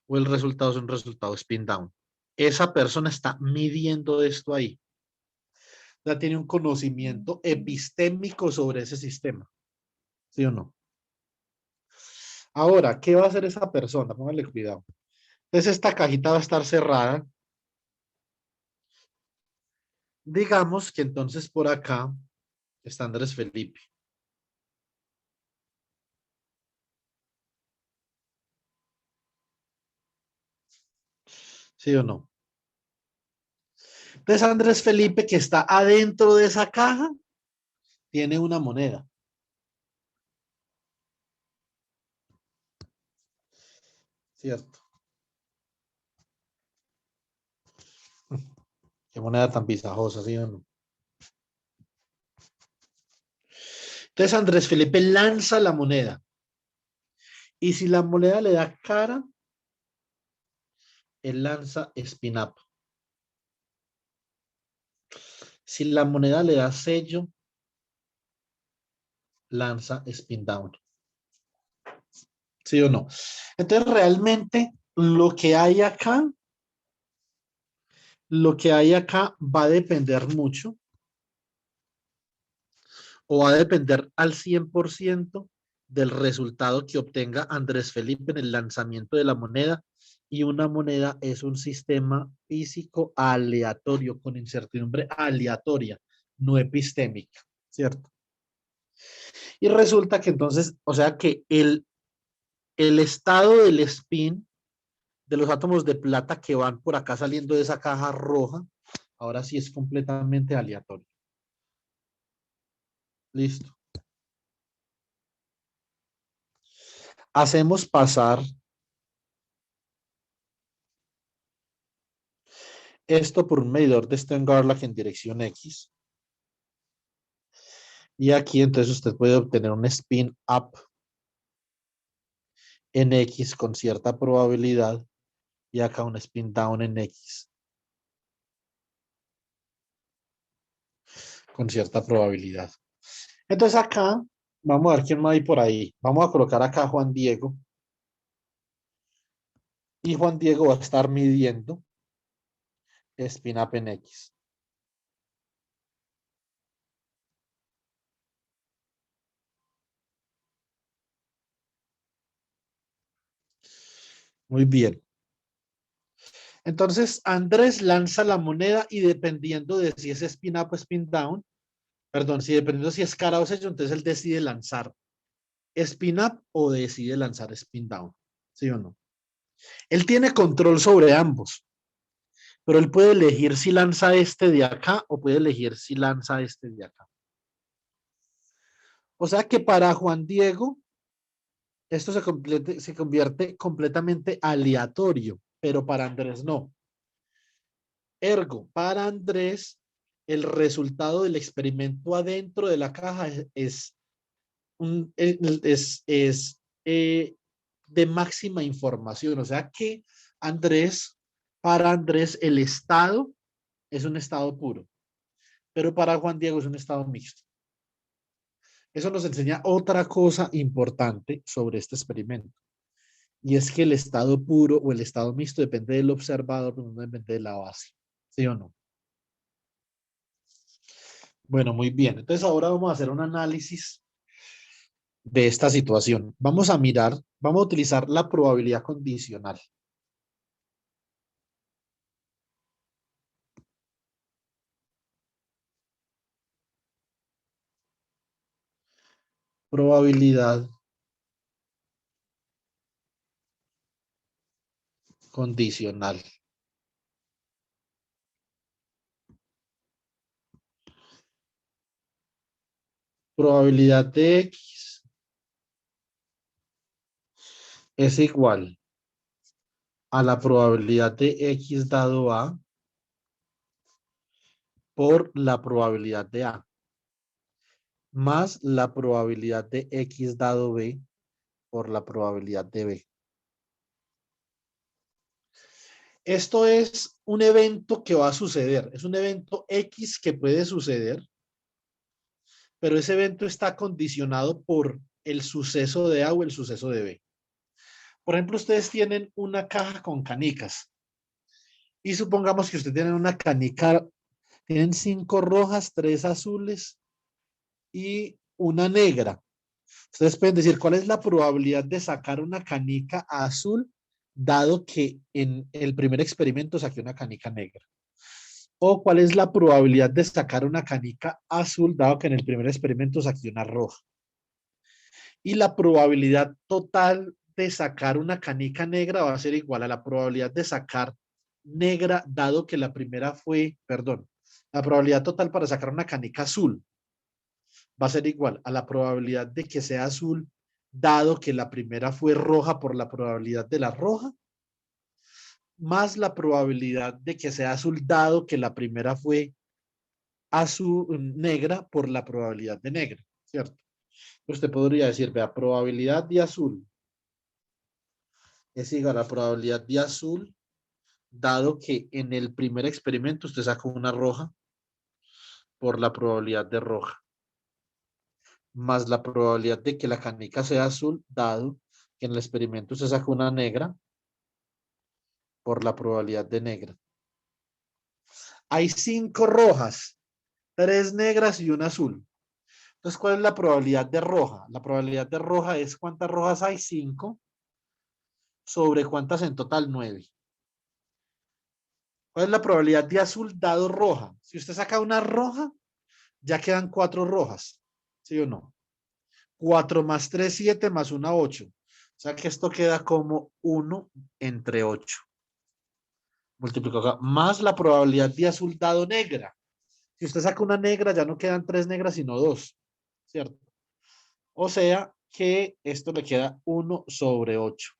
o el resultado es un resultado spin-down. Esa persona está midiendo esto ahí. Ya tiene un conocimiento epistémico sobre ese sistema. ¿Sí o no? Ahora, ¿qué va a hacer esa persona? Póngale cuidado. Entonces, esta cajita va a estar cerrada. Digamos que entonces por acá está Andrés Felipe. ¿Sí o no? Entonces, Andrés Felipe, que está adentro de esa caja, tiene una moneda. ¿Cierto? Qué moneda tan pisajosa, ¿sí o no? Entonces, Andrés Felipe lanza la moneda. Y si la moneda le da cara, él lanza spin-up. Si la moneda le da sello, lanza spin-down. ¿Sí o no? Entonces, realmente, lo que hay acá va a depender mucho o va a depender al 100% del resultado que obtenga Andrés Felipe en el lanzamiento de la moneda. Y una moneda es un sistema físico aleatorio, con incertidumbre aleatoria, no epistémica, ¿cierto? Y resulta que entonces, o sea que el estado del spin de los átomos de plata que van por acá saliendo de esa caja roja, ahora sí es completamente aleatorio. Listo. Hacemos pasar esto por un medidor de Stern-Garlock en dirección X. Y aquí entonces usted puede obtener un spin up en X con cierta probabilidad y acá un spin down en X con cierta probabilidad. Entonces acá, vamos a ver quién más hay por ahí. Vamos a colocar acá a Juan Diego. Y Juan Diego va a estar midiendo spin up en X. Muy bien. Entonces, Andrés lanza la moneda y dependiendo de si es spin up o spin down, perdón, si dependiendo si es cara o sello, entonces él decide lanzar spin up o decide lanzar spin down. ¿Sí o no? Él tiene control sobre ambos, pero él puede elegir si lanza este de acá o puede elegir si lanza este de acá. O sea que para Juan Diego, esto se convierte completamente aleatorio, pero para Andrés no. Ergo, para Andrés, el resultado del experimento adentro de la caja es de máxima información. O sea que para Andrés, el estado es un estado puro, pero para Juan Diego es un estado mixto. Eso nos enseña otra cosa importante sobre este experimento. Y es que el estado puro o el estado mixto depende del observador, pero no depende de la base. ¿Sí o no? Bueno, muy bien. Entonces ahora vamos a hacer un análisis de esta situación. Vamos a mirar, vamos a utilizar la probabilidad condicional. Probabilidad condicional. Probabilidad de X es igual a la probabilidad de X dado A por la probabilidad de A, más la probabilidad de X dado B por la probabilidad de B. Esto es un evento que va a suceder, es un evento X que puede suceder, pero ese evento está condicionado por el suceso de A o el suceso de B. Por ejemplo, ustedes tienen una caja con canicas y supongamos que ustedes tienen una canica, tienen 5 rojas, 3 azules y una negra. Ustedes pueden decir cuál es la probabilidad de sacar una canica azul dado que en el primer experimento saqué una canica negra. O cuál es la probabilidad de sacar una canica azul dado que en el primer experimento saqué una roja. Y la probabilidad total de sacar una canica negra va a ser igual a la probabilidad de sacar negra dado que la primera fue, perdón, la probabilidad total para sacar una canica azul va a ser igual a la probabilidad de que sea azul dado que la primera fue roja por la probabilidad de la roja, más la probabilidad de que sea azul dado que la primera fue azul, negra por la probabilidad de negra, ¿cierto? Usted podría decir, vea, probabilidad de azul es igual a la probabilidad de azul, dado que en el primer experimento usted sacó una roja por la probabilidad de roja, más la probabilidad de que la canica sea azul, dado que en el experimento usted sacó una negra por la probabilidad de negra. Hay 5 rojas, 3 negras y una azul. Entonces, ¿cuál es la probabilidad de roja? La probabilidad de roja es ¿cuántas rojas hay? 5 sobre ¿cuántas en total? 9. ¿Cuál es la probabilidad de azul dado roja? Si usted saca una roja, ya quedan 4 rojas. ¿Sí o no? 4 más 3, 7 más 1, 8. O sea que esto queda como 1 entre 8. Multiplico acá, más la probabilidad de azul dado negra. Si usted saca una negra, ya no quedan 3 negras, sino 2, ¿cierto? O sea que esto le queda 1 sobre 8,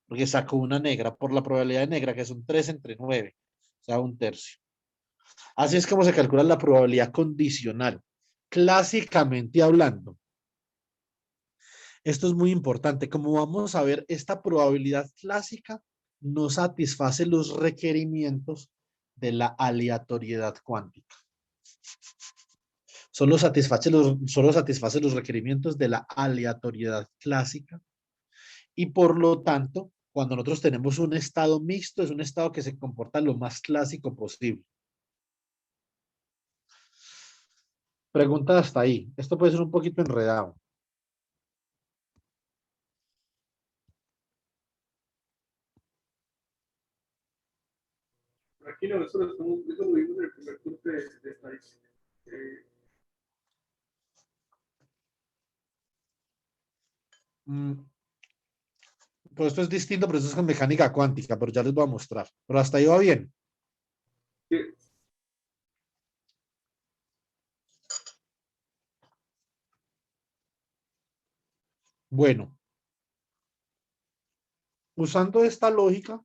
porque sacó una negra por la probabilidad de negra, que son 3 entre 9, o sea, 1/3. Así es como se calcula la probabilidad condicional, clásicamente hablando. Esto es muy importante. Como vamos a ver, esta probabilidad clásica no satisface los requerimientos de la aleatoriedad cuántica. Solo satisface los requerimientos de la aleatoriedad clásica y por lo tanto, cuando nosotros tenemos un estado mixto, es un estado que se comporta lo más clásico posible. Pregunta hasta ahí. Esto puede ser un poquito enredado. Aquí no, eso lo vimos en el primer curso de estadística. Pues esto es distinto, pero esto es con mecánica cuántica, pero ya les voy a mostrar. Pero hasta ahí va bien. Sí. Bueno, usando esta lógica,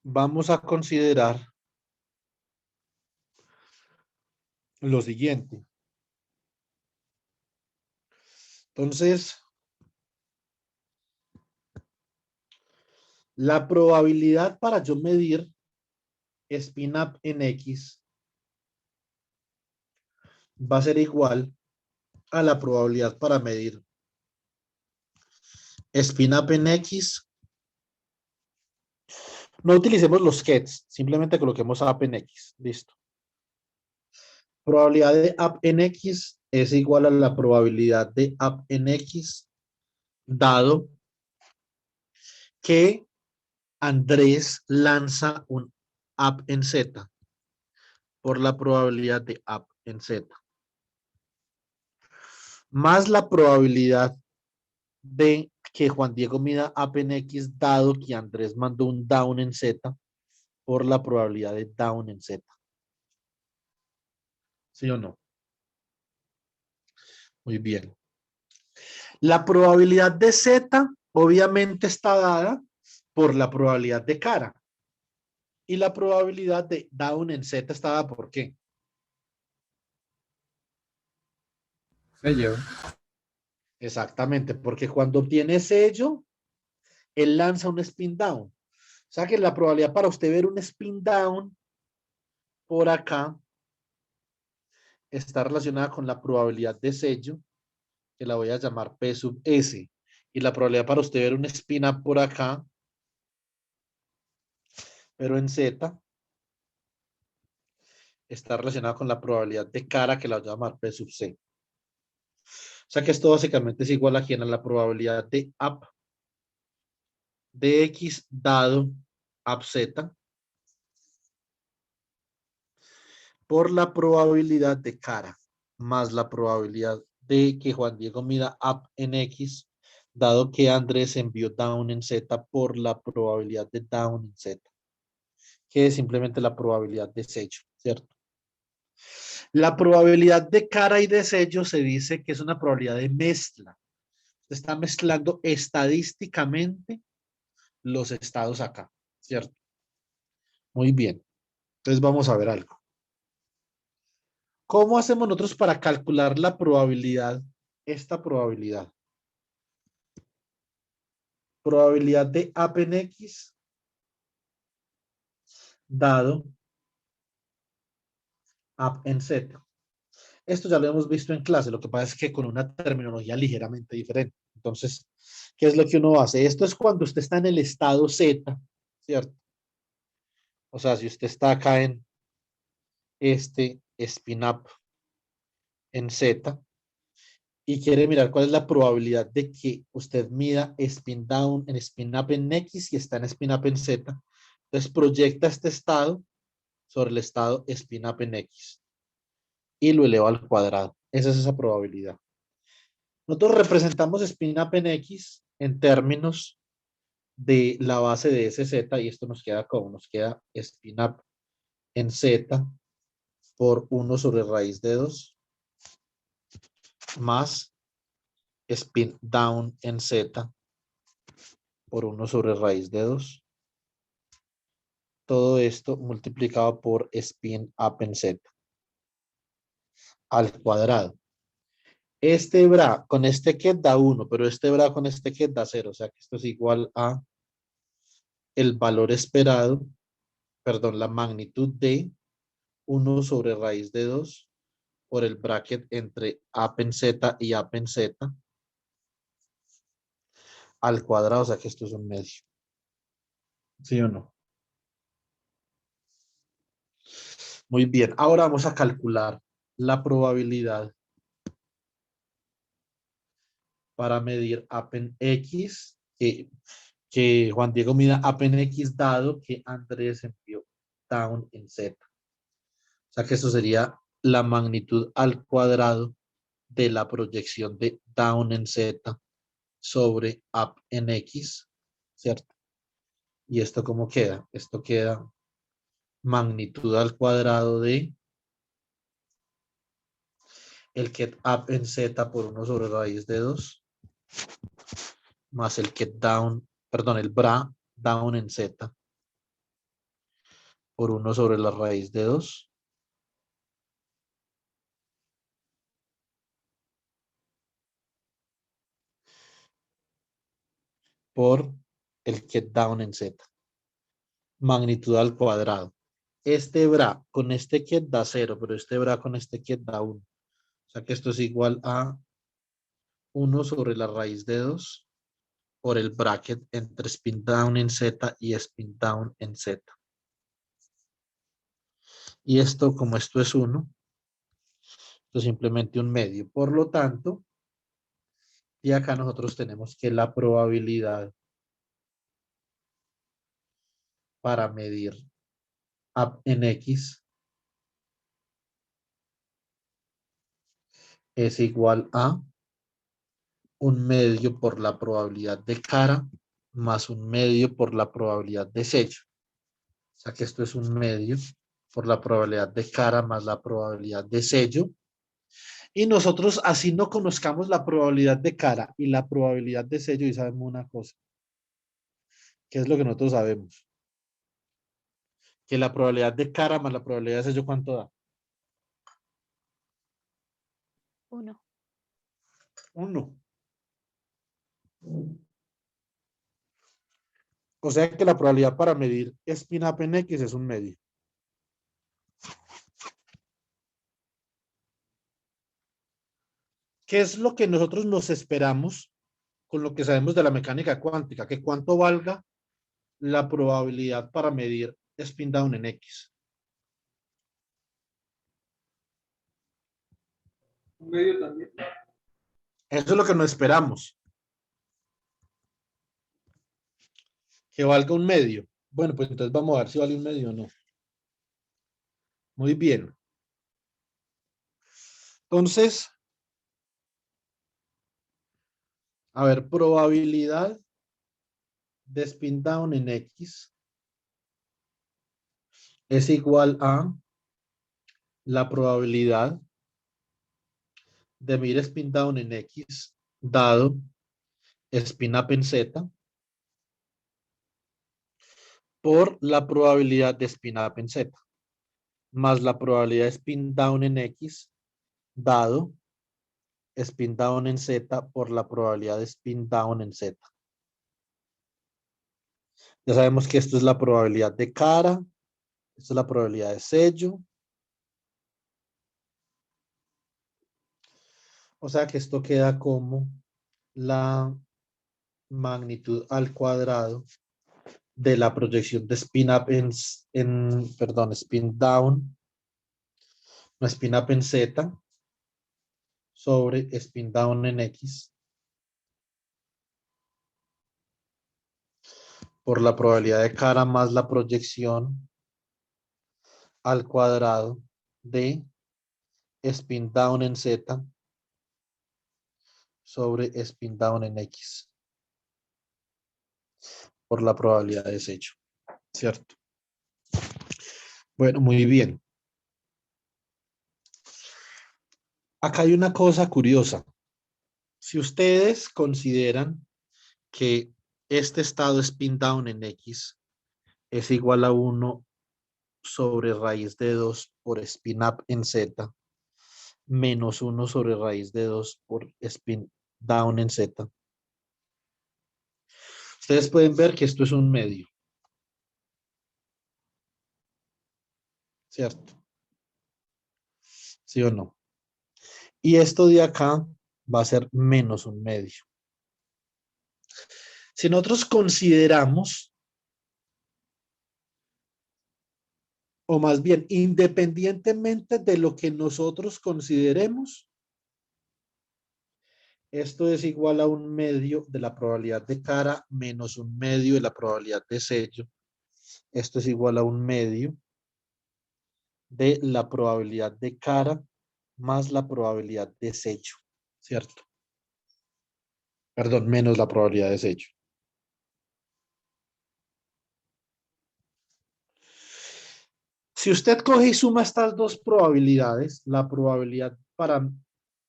vamos a considerar lo siguiente. Entonces, la probabilidad para yo medir spin-up en X va a ser igual a la probabilidad para medir spin-up en X. No utilicemos los gets, simplemente coloquemos up en X. Listo. Probabilidad de up en X es igual a la probabilidad de up en X dado que Andrés lanza un up en Z por la probabilidad de up en Z. Más la probabilidad de que Juan Diego mida up en X dado que Andrés mandó un down en Z por la probabilidad de down en Z. ¿Sí o no? Muy bien. La probabilidad de Z obviamente está dada por la probabilidad de cara. Y la probabilidad de down en Z está dada por qué. Sello. Exactamente, porque cuando obtiene sello, él lanza un spin down. O sea que la probabilidad para usted ver un spin down por acá está relacionada con la probabilidad de sello, que la voy a llamar P sub S. Y la probabilidad para usted ver un spin up por acá, pero en Z, está relacionada con la probabilidad de cara, que la voy a llamar P sub C. O sea que esto básicamente es igual aquí a la probabilidad de up de X dado up Z por la probabilidad de cara más la probabilidad de que Juan Diego mida up en X dado que Andrés envió down en Z por la probabilidad de down en Z, que es simplemente la probabilidad de sello, ¿cierto? La probabilidad de cara y de sello se dice que es una probabilidad de mezcla. Se está mezclando estadísticamente los estados acá, ¿cierto? Muy bien. Entonces vamos a ver algo. ¿Cómo hacemos nosotros para calcular la probabilidad? Esta probabilidad. Probabilidad de up en X dado up en Z. Esto ya lo hemos visto en clase, lo que pasa es que con una terminología ligeramente diferente. Entonces, ¿qué es lo que uno hace? Esto es cuando usted está en el estado Z, ¿cierto? O sea, si usted está acá en este spin up en Z y quiere mirar cuál es la probabilidad de que usted mida spin down en spin up en X y está en spin up en Z, entonces proyecta este estado sobre el estado spin up en X y lo elevo al cuadrado. Esa es esa probabilidad. Nosotros representamos spin up en X en términos de la base de SZ y esto nos queda como, nos queda spin up en Z por 1 sobre raíz de 2 más spin down en Z por 1 sobre raíz de 2. Todo esto multiplicado por spin up en Z al cuadrado. Este bra con este ket da 1, pero este bra con este ket da 0. O sea que esto es igual a el valor esperado, perdón, la magnitud de 1 sobre raíz de 2 por el bracket entre up en Z y up en Z al cuadrado. O sea que esto es un medio. ¿Sí o no? Muy bien. Ahora vamos a calcular la probabilidad para medir up en X, que Juan Diego mida up en X dado que Andrés envió down en Z. O sea que eso sería la magnitud al cuadrado de la proyección de down en Z sobre up en X, ¿cierto? ¿Y esto cómo queda? Esto queda magnitud al cuadrado de el get up en Z por 1 sobre raíz de 2 más el get down, perdón, el bra down en Z por 1 sobre la raíz de 2 por el get down en Z. Magnitud al cuadrado. Este bra con este get da 0, pero este bra con este get da 1. O sea que esto es igual a 1 sobre la raíz de 2 por el bracket entre spin down en Z y spin down en Z. Y esto, como esto es 1, esto es simplemente un medio. Por lo tanto, y acá nosotros tenemos que la probabilidad para medir up en X es igual a un medio por la probabilidad de cara más un medio por la probabilidad de sello. O sea que esto es un medio por la probabilidad de cara más la probabilidad de sello. Y nosotros así no conozcamos la probabilidad de cara y la probabilidad de sello y sabemos una cosa. ¿Qué es lo que nosotros sabemos? Que la probabilidad de cara más la probabilidad de sello, ¿cuánto da? 1. 1. O sea que la probabilidad para medir spin up en X es un medio. ¿Qué es lo que nosotros nos esperamos con lo que sabemos de la mecánica cuántica? Que cuánto valga la probabilidad para medir spin down en X. Un medio también. Eso es lo que nos esperamos. Que valga un medio. Bueno, pues entonces vamos a ver si vale un medio o no. Muy bien. Entonces, a ver, probabilidad de spin down en X es igual a la probabilidad de medir spin down en X dado spin up en Z por la probabilidad de spin up en Z más la probabilidad de spin down en X dado spin down en Z por la probabilidad de spin down en Z. Ya sabemos que esto es la probabilidad de cara, esto es la probabilidad de sello. O sea que esto queda como la magnitud al cuadrado de la proyección de spin up perdón, spin down, no spin up en Z sobre spin down en X por la probabilidad de cara más la proyección al cuadrado de spin down en Z sobre spin down en X por la probabilidad de desecho, ¿cierto? Bueno, muy bien. Acá hay una cosa curiosa. Si ustedes consideran que este estado spin down en X es igual a 1 sobre raíz de 2 por spin up en Z, menos 1 sobre raíz de 2 por spin down en Z. Ustedes pueden ver que esto es un medio, ¿cierto? ¿Sí o no? Y esto de acá va a ser menos un medio. Si nosotros consideramos, o más bien, independientemente de lo que nosotros consideremos, esto es igual a un medio de la probabilidad de cara menos un medio de la probabilidad de sello. Esto es igual a un medio de la probabilidad de cara más la probabilidad de sello, ¿cierto? Perdón, menos la probabilidad de sello. Si usted coge y suma estas dos probabilidades, la probabilidad para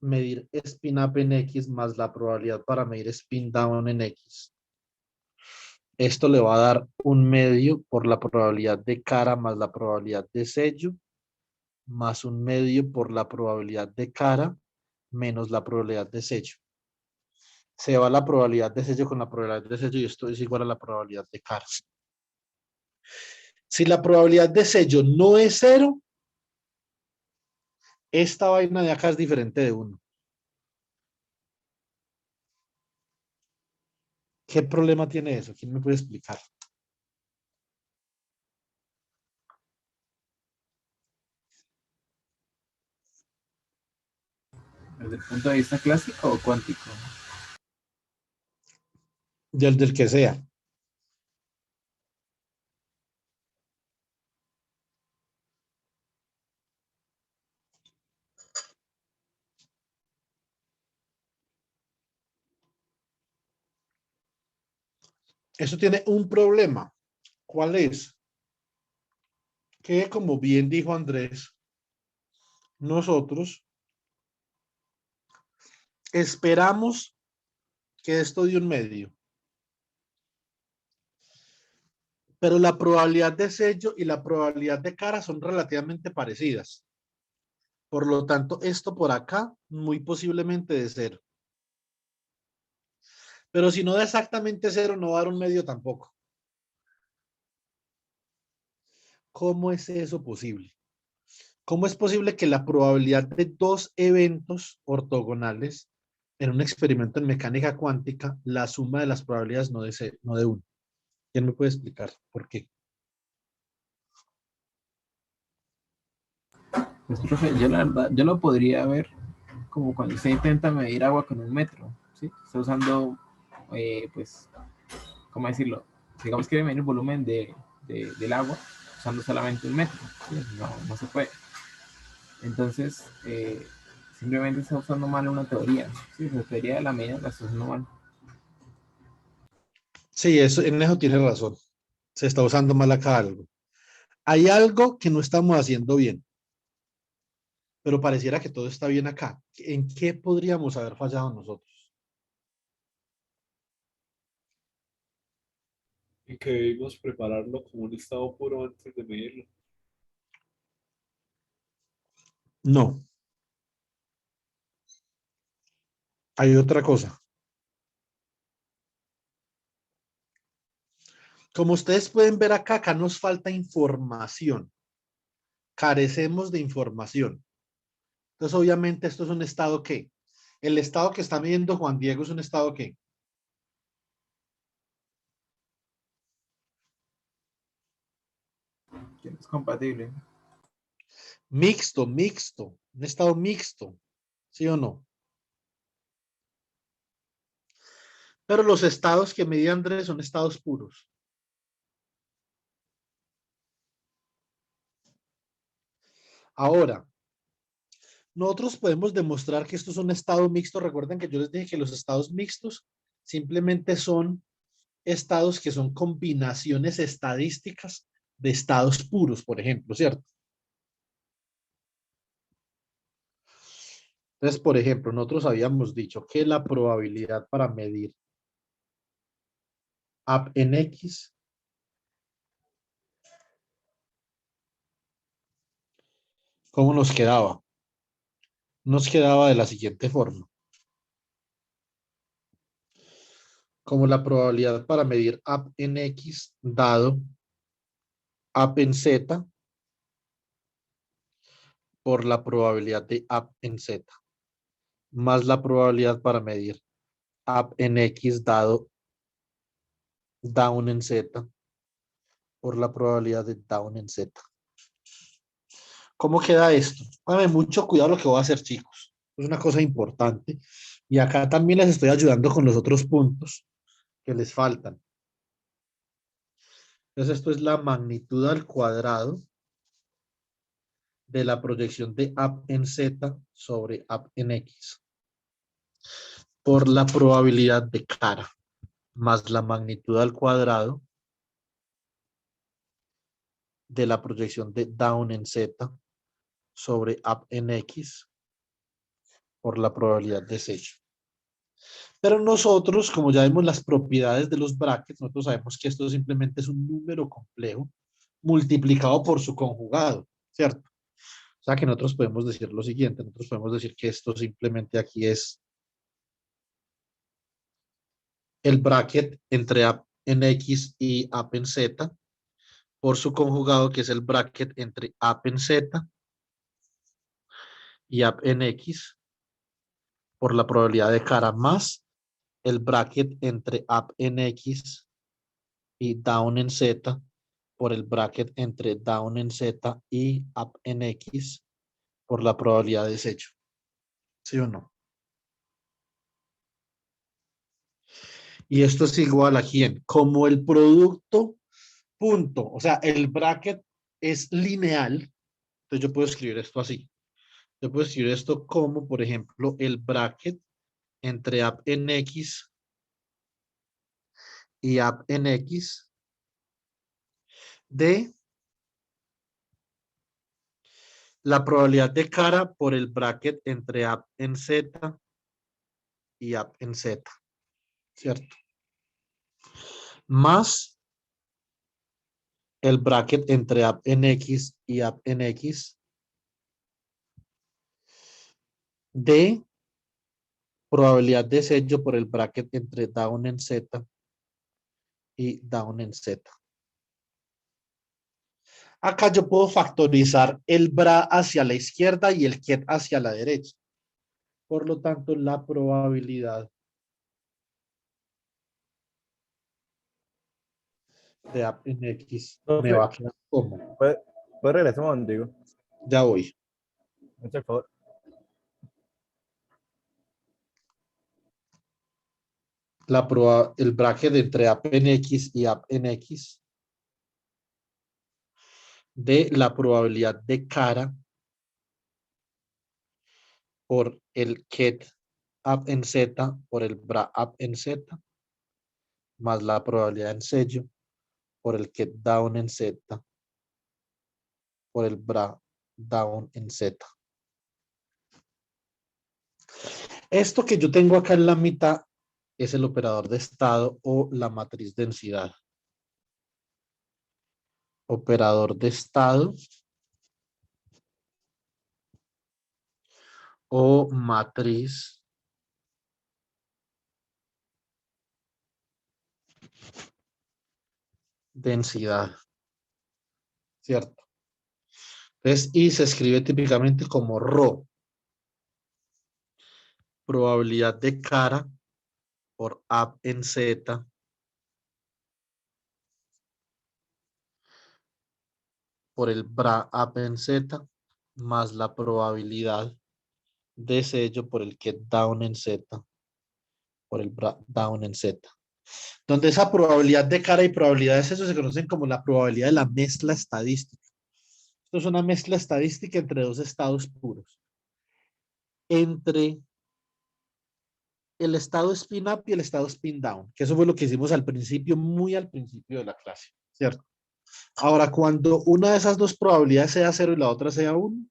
medir spin up en X más la probabilidad para medir spin down en X, esto le va a dar un medio por la probabilidad de cara más la probabilidad de sello, más un medio por la probabilidad de cara menos la probabilidad de sello. Se va la probabilidad de sello con la probabilidad de sello y esto es igual a la probabilidad de cara. Si la probabilidad de sello no es 0, esta vaina de acá es diferente de 1. ¿Qué problema tiene eso? ¿Quién me puede explicar? ¿Desde el punto de vista clásico o cuántico? Del que sea. Eso tiene un problema. ¿Cuál es? Que como bien dijo Andrés, nosotros esperamos que esto dé un medio. Pero la probabilidad de sello y la probabilidad de cara son relativamente parecidas. Por lo tanto, esto por acá muy posiblemente de 0. Pero si no da exactamente 0, no va a dar un medio tampoco. ¿Cómo es eso posible? ¿Cómo es posible que la probabilidad de dos eventos ortogonales en un experimento en mecánica cuántica, la suma de las probabilidades no de 1? ¿Quién me puede explicar por qué? Pues, profe, yo la verdad, yo lo podría ver como cuando se intenta medir agua con un metro, ¿sí? Está usando, pues, ¿cómo decirlo? Digamos que quiere medir el volumen del agua usando solamente un metro, ¿sí? No se puede. Entonces, simplemente está usando mal una teoría, ¿sí? La teoría de la medida la está usando mal. Sí, eso, en eso tiene razón. Se está usando mal acá algo. Hay algo que no estamos haciendo bien, pero pareciera que todo está bien acá. ¿En qué podríamos haber fallado nosotros? Y que debimos prepararlo como un estado puro antes de medirlo. No, hay otra cosa. Como ustedes pueden ver acá, acá nos falta información. Carecemos de información. Entonces, obviamente, esto es un estado ¿qué? El estado que está midiendo Juan Diego es un estado ¿qué? Que no es compatible. Mixto. Un estado mixto. ¿Sí o no? Pero los estados que mide Andrés son estados puros. Ahora, nosotros podemos demostrar que esto es un estado mixto. Recuerden que yo les dije que los estados mixtos simplemente son estados que son combinaciones estadísticas de estados puros, por ejemplo, ¿cierto? Entonces, por ejemplo, nosotros habíamos dicho que la probabilidad para medir app en X ¿cómo nos quedaba? Nos quedaba de la siguiente forma. Como la probabilidad para medir app en X dado app en Z por la probabilidad de app en Z, más la probabilidad para medir app en X dado down en Z por la probabilidad de down en Z. ¿Cómo queda esto? Pónganme mucho cuidado lo que voy a hacer, chicos. Es una cosa importante. Y acá también les estoy ayudando con los otros puntos que les faltan. Entonces, esto es la magnitud al cuadrado de la proyección de app en Z sobre app en X por la probabilidad de cara más la magnitud al cuadrado de la proyección de down en Z sobre up en X por la probabilidad de sello. Pero nosotros, como ya vemos las propiedades de los brackets, nosotros sabemos que esto simplemente es un número complejo multiplicado por su conjugado, ¿cierto? O sea que nosotros podemos decir lo siguiente, nosotros podemos decir que esto simplemente aquí es el bracket entre up en X y up en Z por su conjugado, que es el bracket entre up en Z y up en X por la probabilidad de cara más el bracket entre up en X y down en Z por el bracket entre down en Z y up en X por la probabilidad de desecho. ¿Sí o no? Y esto es igual a quién? Como el producto punto, o sea, el bracket es lineal, entonces yo puedo escribir esto así. Yo puedo escribir esto como, por ejemplo, el bracket entre app en X y app en X de la probabilidad de cara por el bracket entre app en Z y app en Z, ¿cierto? Más el bracket entre app en X y app en X de probabilidad de sello por el bracket entre down en Z y down en Z. Acá yo puedo factorizar el bra hacia la izquierda y el ket hacia la derecha. Por lo tanto, la probabilidad de app en X me va a quedar como. ¿Puedes regresar un momentico? Ya voy. Mucho favor. El bracket entre app en X y app en X de la probabilidad de cara por el ket up en Z por el bra up en Z más la probabilidad en sello por el ket down en Z por el bra down en Z. Esto que yo tengo acá en la mitad es el operador de estado o la matriz densidad. Operador de estado o matriz densidad, ¿cierto? Entonces, y se escribe típicamente como ρ, probabilidad de cara por app en Z por el bra app en Z más la probabilidad de sello por el ket down en Z por el bra down en Z. Donde esa probabilidad de cara y probabilidad de sello se conocen como la probabilidad de la mezcla estadística. Esto es una mezcla estadística entre dos estados puros. Entre el estado spin up y el estado spin down, que eso fue lo que hicimos al principio, muy al principio de la clase, ¿cierto? Ahora, cuando una de esas dos probabilidades sea 0 y la otra sea 1,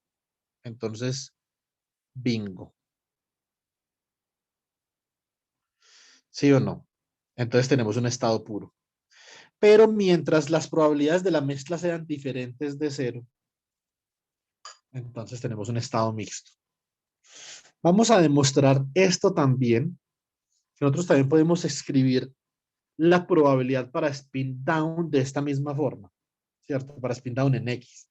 entonces, bingo. ¿Sí o no? Entonces tenemos un estado puro. Pero mientras las probabilidades de la mezcla sean diferentes de 0, entonces tenemos un estado mixto. Vamos a demostrar esto también. Nosotros también podemos escribir la probabilidad para spin down de esta misma forma, ¿cierto? Para spin down en X.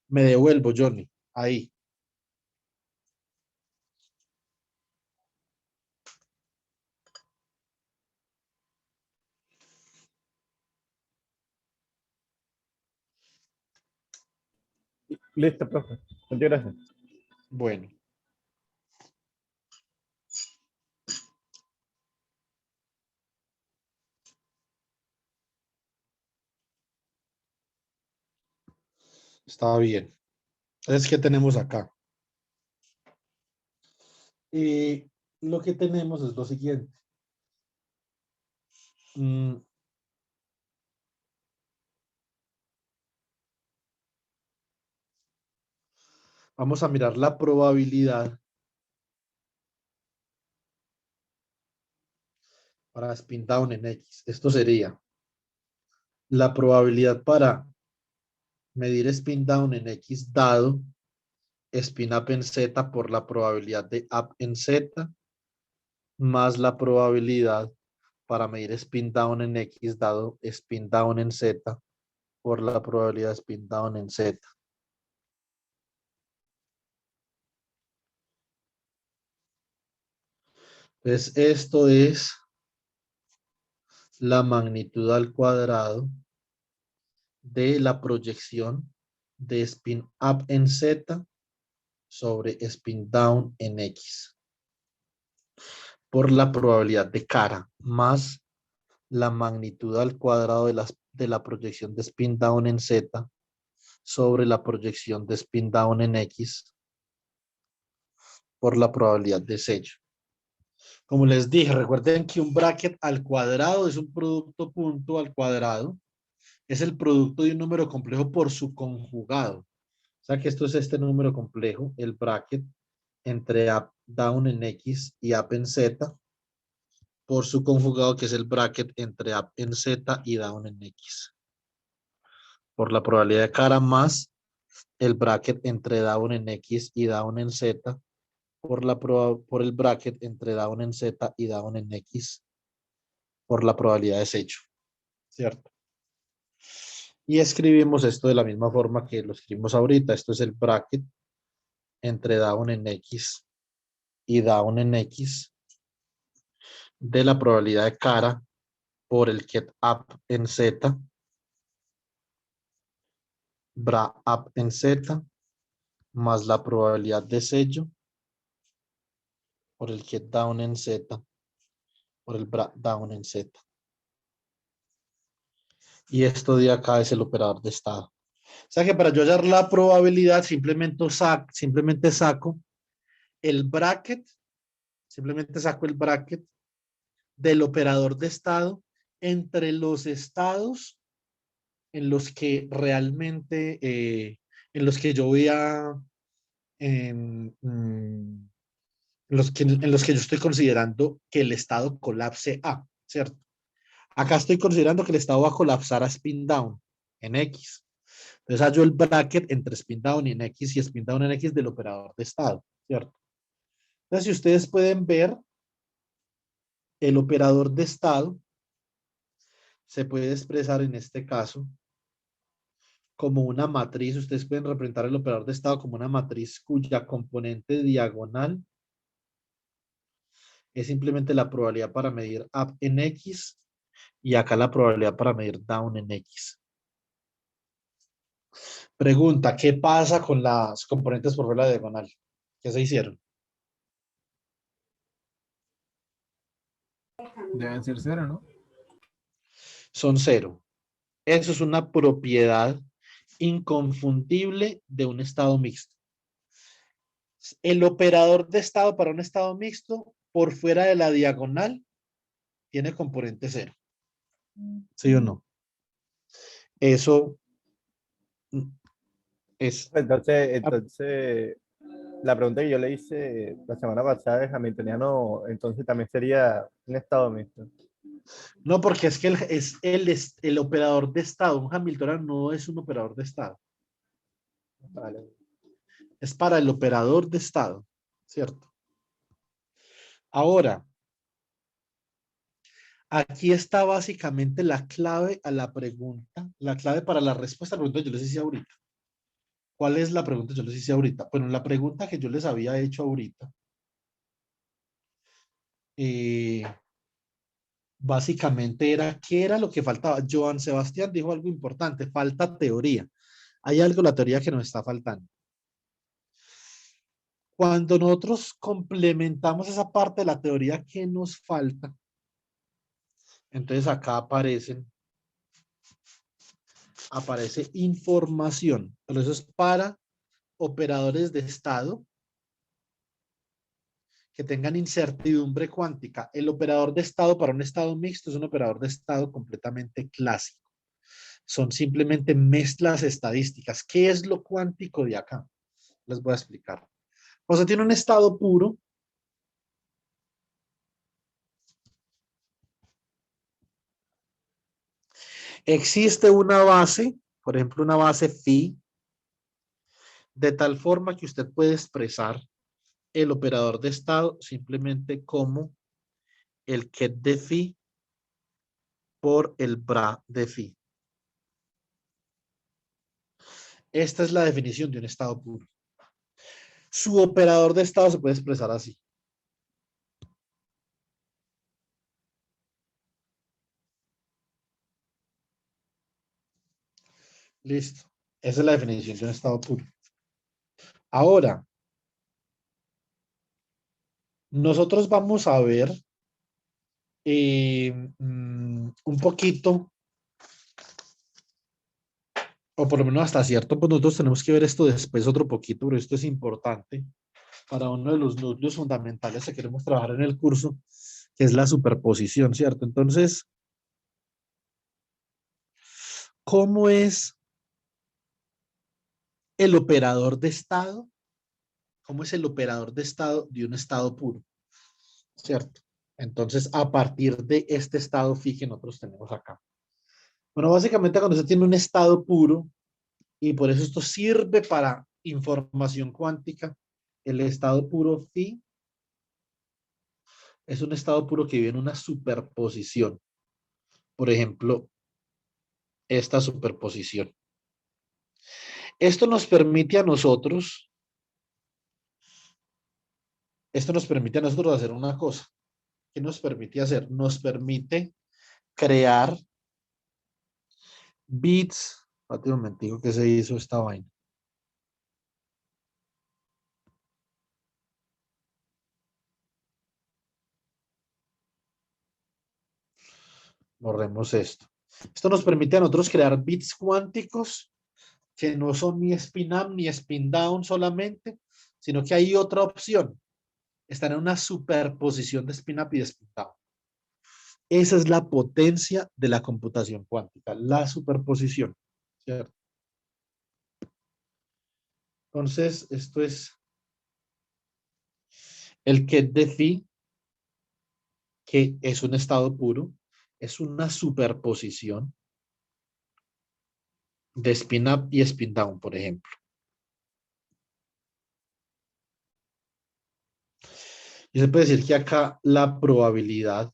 Me devuelvo, Johnny, ahí. Listo, profe. Muchas gracias. Bueno. Está bien. Entonces, ¿qué tenemos acá? Y lo que tenemos es lo siguiente. Vamos a mirar la probabilidad para spin down en X. Esto sería la probabilidad para medir spin down en X dado spin up en Z por la probabilidad de up en Z más la probabilidad para medir spin down en X dado spin down en Z por la probabilidad de spin down en Z. Entonces, esto es la magnitud al cuadrado de la proyección de spin up en Z sobre spin down en X por la probabilidad de cara más la magnitud al cuadrado de la proyección de spin down en Z sobre la proyección de spin down en X por la probabilidad de sello. Como les dije, recuerden que un bracket al cuadrado es un producto punto al cuadrado. Es el producto de un número complejo por su conjugado. O sea que esto es este número complejo, el bracket entre up down en X y up en Z por su conjugado, que es el bracket entre up en Z y down en X. Por la probabilidad de cara más el bracket entre down en X y down en Z por el bracket entre down en Z y down en X por la probabilidad de sello, ¿cierto? Y escribimos esto de la misma forma que lo escribimos ahorita. Esto es el bracket entre down en X y down en X de la probabilidad de cara por el get up en Z, bra up en Z, más la probabilidad de sello por el get down en Z, por el bra down en Z. Y esto de acá es el operador de estado. O sea que para yo hallar la probabilidad simplemente saco el bracket, simplemente saco el bracket del operador de estado entre los estados en los que realmente, en los que yo voy a, en los que yo estoy considerando que el estado colapse a, ¿cierto? Acá estoy considerando que el estado va a colapsar a spin down en X. Entonces hallo el bracket entre spin down en X y spin down en X del operador de estado, ¿cierto? Entonces, si ustedes pueden ver, el operador de estado se puede expresar en este caso como una matriz. Ustedes pueden representar el operador de estado como una matriz cuya componente diagonal es simplemente la probabilidad para medir up en X y acá la probabilidad para medir down en X. Pregunta, ¿qué pasa con las componentes por fuera de la diagonal? ¿Qué se hicieron? Deben ser 0, ¿no? Son 0. Eso es una propiedad inconfundible de un estado mixto. El operador de estado para un estado mixto por fuera de la diagonal tiene componente cero. ¿Sí o no? Eso es... Entonces, la pregunta que yo le hice la semana pasada es hamiltoniano, entonces también sería un estado mixto. No, porque es que el operador de estado, un hamiltoniano no es un operador de estado. Vale. Es para el operador de estado, ¿cierto? Ahora, aquí está básicamente la clave a la pregunta, la clave para la respuesta a la pregunta que yo les hice ahorita. ¿Cuál es la pregunta que yo les hice ahorita? Bueno, la pregunta que yo les había hecho ahorita, básicamente era, ¿qué era lo que faltaba? Joan Sebastián dijo algo importante, falta teoría. Hay algo en la teoría que nos está faltando. Cuando nosotros complementamos esa parte de la teoría que nos falta, entonces acá aparece información, pero eso es para operadores de estado que tengan incertidumbre cuántica. El operador de estado para un estado mixto es un operador de estado completamente clásico. Son simplemente mezclas estadísticas. ¿Qué es lo cuántico de acá? Les voy a explicar. O sea, tiene un estado puro. Existe una base, por ejemplo, una base phi, de tal forma que usted puede expresar el operador de estado simplemente como el ket de phi por el bra de phi. Esta es la definición de un estado puro. Su operador de estado se puede expresar así. Listo. Esa es la definición de un estado puro. Ahora, nosotros vamos a ver un poquito, o por lo menos hasta cierto punto, nosotros tenemos que ver esto después otro poquito, pero esto es importante para uno de los núcleos fundamentales que queremos trabajar en el curso, que es la superposición, ¿cierto? Entonces, ¿cómo es el operador de estado? ¿Cómo es el operador de estado de un estado puro? ¿Cierto? Entonces, a partir de este estado phi que nosotros tenemos acá. Bueno, básicamente cuando se tiene un estado puro, y por eso esto sirve para información cuántica, el estado puro phi es un estado puro que vive en una superposición. Por ejemplo, esta superposición. Esto nos permite a nosotros, hacer una cosa. ¿Qué nos permite hacer? Nos permite crear bits. Espérate un momentico que se hizo esta vaina. Borremos esto. Esto nos permite a nosotros crear bits cuánticos que no son ni spin up ni spin down solamente, sino que hay otra opción. Están en una superposición de spin up y de spin down. Esa es la potencia de la computación cuántica, la superposición, ¿cierto? Entonces, esto es el ket de phi, que es un estado puro, es una superposición de spin up y spin down, por ejemplo. Y se puede decir que acá la probabilidad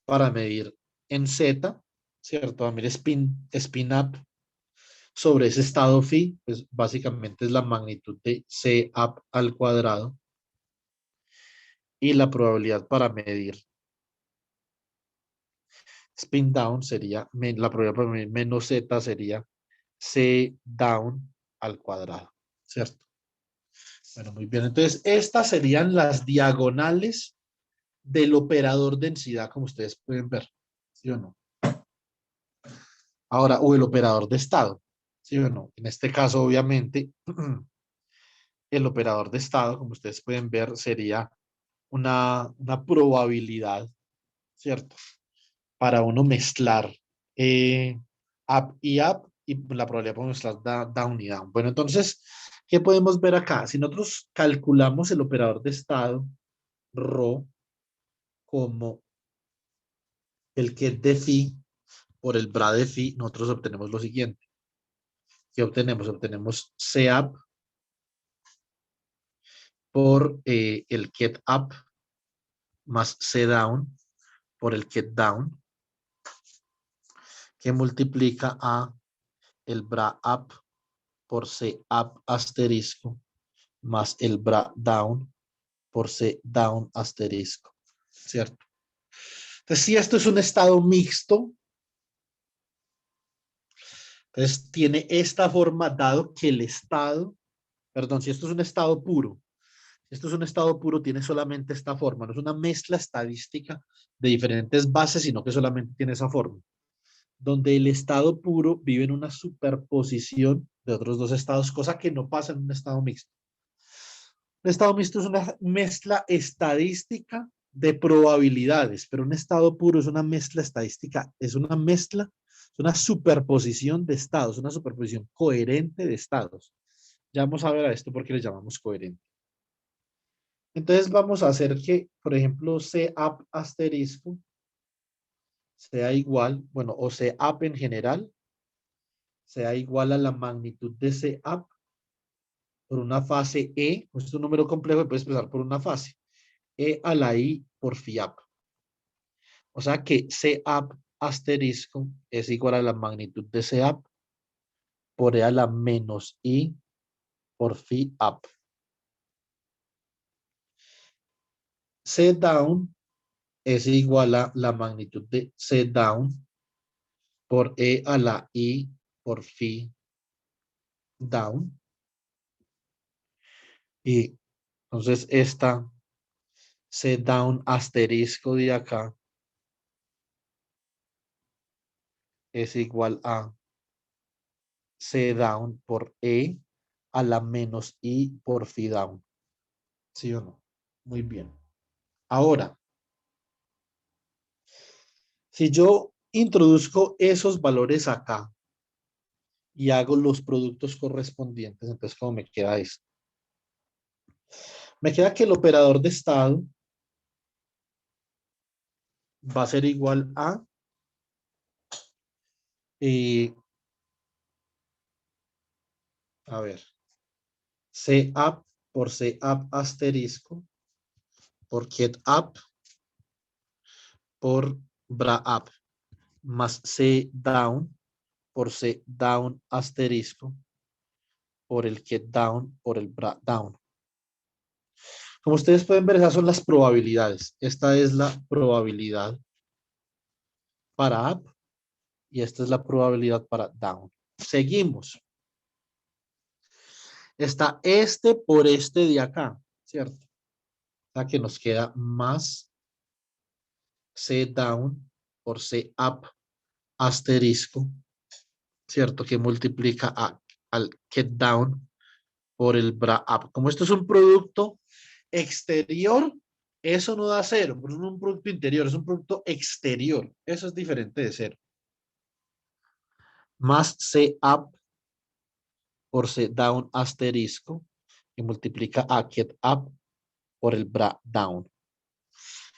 para medir en Z, ¿cierto? A medir spin up sobre ese estado phi, pues básicamente es la magnitud de C up al cuadrado. Y la probabilidad para medir spin down sería, la probabilidad para medir menos Z sería C down al cuadrado, ¿cierto? Bueno, muy bien. Entonces, estas serían las diagonales del operador densidad, como ustedes pueden ver, ¿sí o no? Ahora, o el operador de estado. ¿Sí o no? En este caso, obviamente, el operador de estado, como ustedes pueden ver, sería una probabilidad, ¿cierto? Para uno mezclar up y la probabilidad para mezclar down y down. Bueno, entonces, ¿qué podemos ver acá? Si nosotros calculamos el operador de estado, ρ, como el get de phi por el bra de phi, nosotros obtenemos lo siguiente. ¿Qué obtenemos? Obtenemos C up por el get up más C down por el get down, que multiplica a el bra up por C up asterisco más el bra down por C down asterisco, ¿cierto? Entonces, si esto es un estado mixto, entonces tiene esta forma dado que el estado, perdón, si esto es un estado puro, esto es un estado puro, tiene solamente esta forma, no es una mezcla estadística de diferentes bases, sino que solamente tiene esa forma, donde el estado puro vive en una superposición de otros dos estados, cosa que no pasa en un estado mixto. Un estado mixto es una mezcla estadística de probabilidades, pero un estado puro es una mezcla estadística, es una mezcla, es una superposición de estados, una superposición coherente de estados. Ya vamos a ver a esto porque le llamamos coherente. Entonces vamos a hacer que, por ejemplo, C up asterisco sea igual, bueno, o C up en general, sea igual a la magnitud de C up por una fase E, pues es un número complejo y puede expresar por una fase, E a la I por phi up. O sea que C up asterisco es igual a la magnitud de C up por E a la menos I por phi up. C down es igual a la magnitud de C down por E a la I por phi down. Y entonces esta C down asterisco de acá es igual a C down por E a la menos I por phi down. ¿Sí o no? Muy bien. Ahora, si yo introduzco esos valores acá y hago los productos correspondientes, entonces ¿cómo me queda esto? Me queda que el operador de estado va a ser igual a ver, C up por C up asterisco por get up por bra up más C down por C down asterisco por el get down por el bra down. Como ustedes pueden ver, esas son las probabilidades. Esta es la probabilidad para up y esta es la probabilidad para down. Seguimos. Está este por este de acá, ¿cierto? O sea que nos queda más C down por C up asterisco, ¿cierto? Que multiplica al get down por el bra up. Como esto es un producto exterior, eso no da cero, pero no es un producto interior, es un producto exterior. Eso es diferente de cero. Más C up por C down asterisco, que multiplica a get up por el bra down.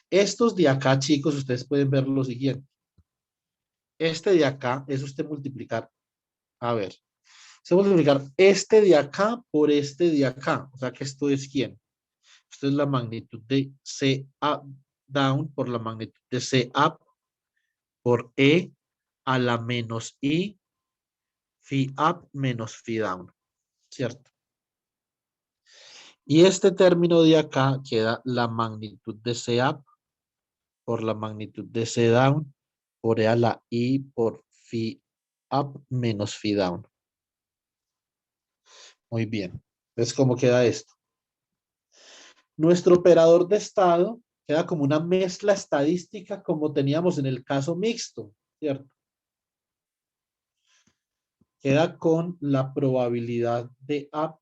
Estos de acá, chicos, ustedes pueden ver lo siguiente. Este de acá es usted multiplicar, a ver, se multiplicar este de acá por este de acá. O sea que esto es ¿quién? Esto es la magnitud de C up down por la magnitud de C up por E a la menos I phi up menos phi down. ¿Cierto? Y este término de acá queda la magnitud de C up por la magnitud de C down por E a la I por phi up menos phi down. Muy bien. Entonces, ¿cómo queda esto? Nuestro operador de estado queda como una mezcla estadística como teníamos en el caso mixto, ¿cierto? queda con la probabilidad de up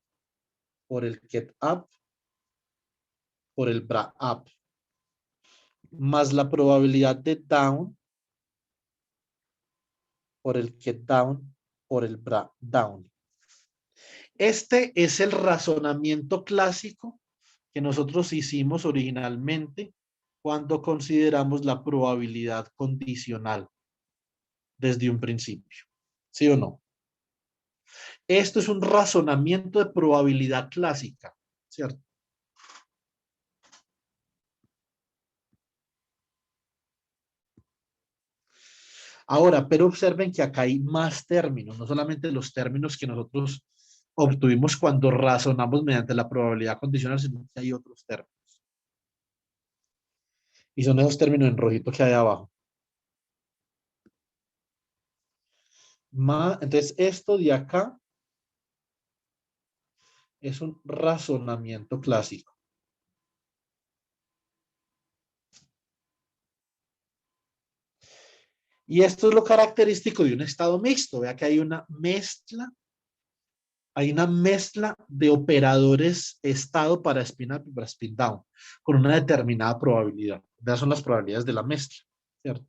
por el get up por el bra up, más la probabilidad de down por el get down por el bra down. Este es el razonamiento clásico que nosotros hicimos originalmente cuando consideramos la probabilidad condicional desde un principio. ¿Sí o no? Esto es un razonamiento de probabilidad clásica, ¿cierto? Ahora, pero observen que acá hay más términos, no solamente los términos que nosotros obtuvimos cuando razonamos mediante la probabilidad condicional, sino que hay otros términos. Y son esos términos en rojito que hay abajo. Entonces, esto de acá es un razonamiento clásico. Y esto es lo característico de un estado mixto. Vea que hay una mezcla de operadores estado para spin up y para spin down, con una determinada probabilidad. Esas son las probabilidades de la mezcla, ¿cierto?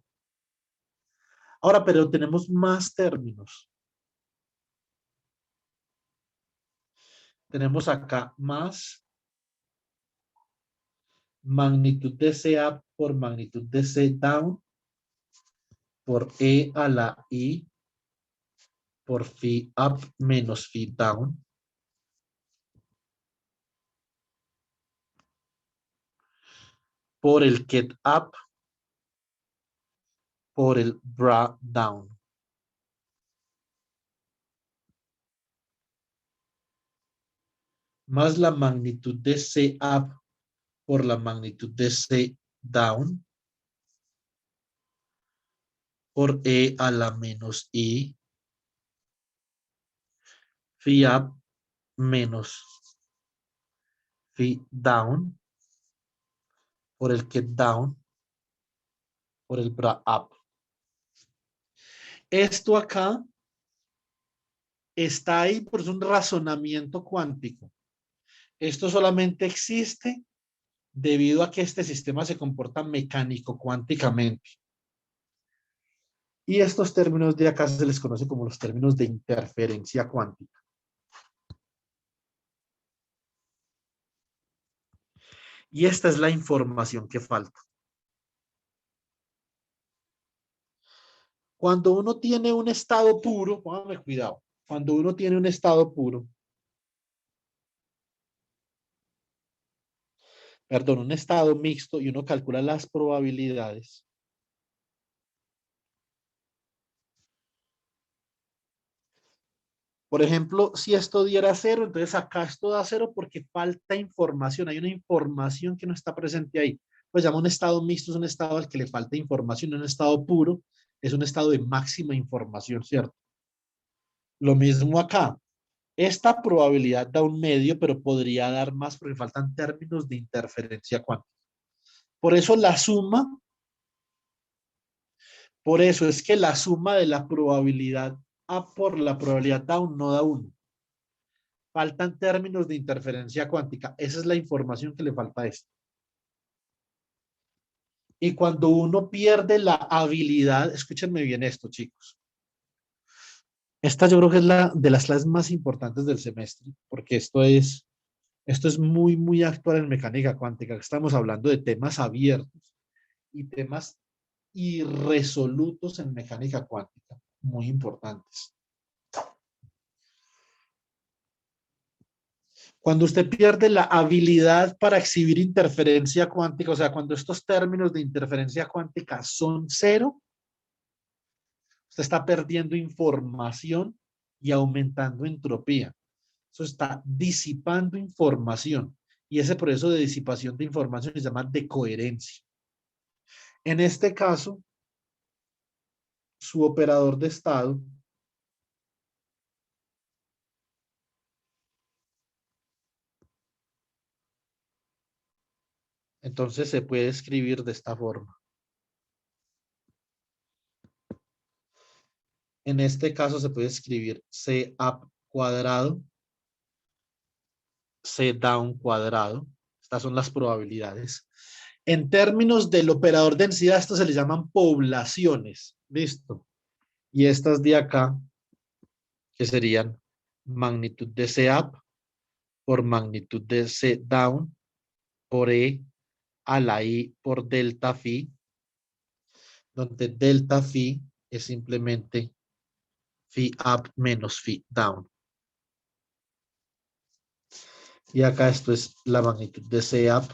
Ahora, pero tenemos más términos. Tenemos acá más magnitud de C up por magnitud de C down por E a la I por phi up menos phi down por el get up por el bra down. Más la magnitud de C up por la magnitud de C down por E a la menos I phi up menos phi down por el get down por el bra up. Esto acá está ahí por un razonamiento cuántico. Esto solamente existe debido a que este sistema se comporta mecánico cuánticamente. Y estos términos de acá se les conoce como los términos de interferencia cuántica. Y esta es la información que falta. Cuando uno tiene un estado puro, póngame cuidado, cuando uno tiene un estado puro, perdón, un estado mixto y uno calcula las probabilidades, por ejemplo, si esto diera cero, entonces acá esto da cero porque falta información. Hay una información que no está presente ahí. Pues llama un estado mixto, es un estado al que le falta información. Un estado puro es un estado de máxima información, ¿cierto? Lo mismo acá. Esta probabilidad da un medio, pero podría dar más porque faltan términos de interferencia cuántica. Por eso la suma, por eso es que la suma de la probabilidad A por la probabilidad down no da 1. Faltan términos de interferencia cuántica. Esa es la información que le falta a esto. Y cuando uno pierde la habilidad, escúchenme bien esto, chicos. Esta yo creo que es la de las clases más importantes del semestre, porque esto es muy, muy actual en mecánica cuántica. Estamos hablando de temas abiertos y temas irresolutos en mecánica cuántica, muy importantes. Cuando usted pierde la habilidad para exhibir interferencia cuántica, o sea, cuando estos términos de interferencia cuántica son cero, usted está perdiendo información y aumentando entropía. Eso está disipando información. Y ese proceso de disipación de información se llama decoherencia. En este caso, su operador de estado entonces se puede escribir de esta forma. En este caso se puede escribir C up cuadrado, C down cuadrado. Estas son las probabilidades. En términos del operador densidad, estas se les llaman poblaciones. ¿Listo? Y estas de acá, que serían magnitud de C up por magnitud de C down por E a la I por delta phi, donde delta phi es simplemente phi up menos phi down. Y acá esto es la magnitud de C up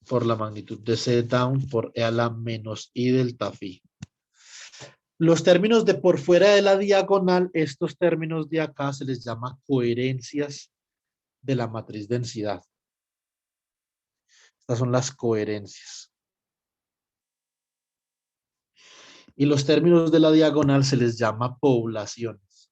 por la magnitud de C down por E a la menos I delta phi. Los términos de por fuera de la diagonal, estos términos de acá se les llama coherencias de la matriz densidad. Estas son las coherencias. Y los términos de la diagonal se les llama poblaciones.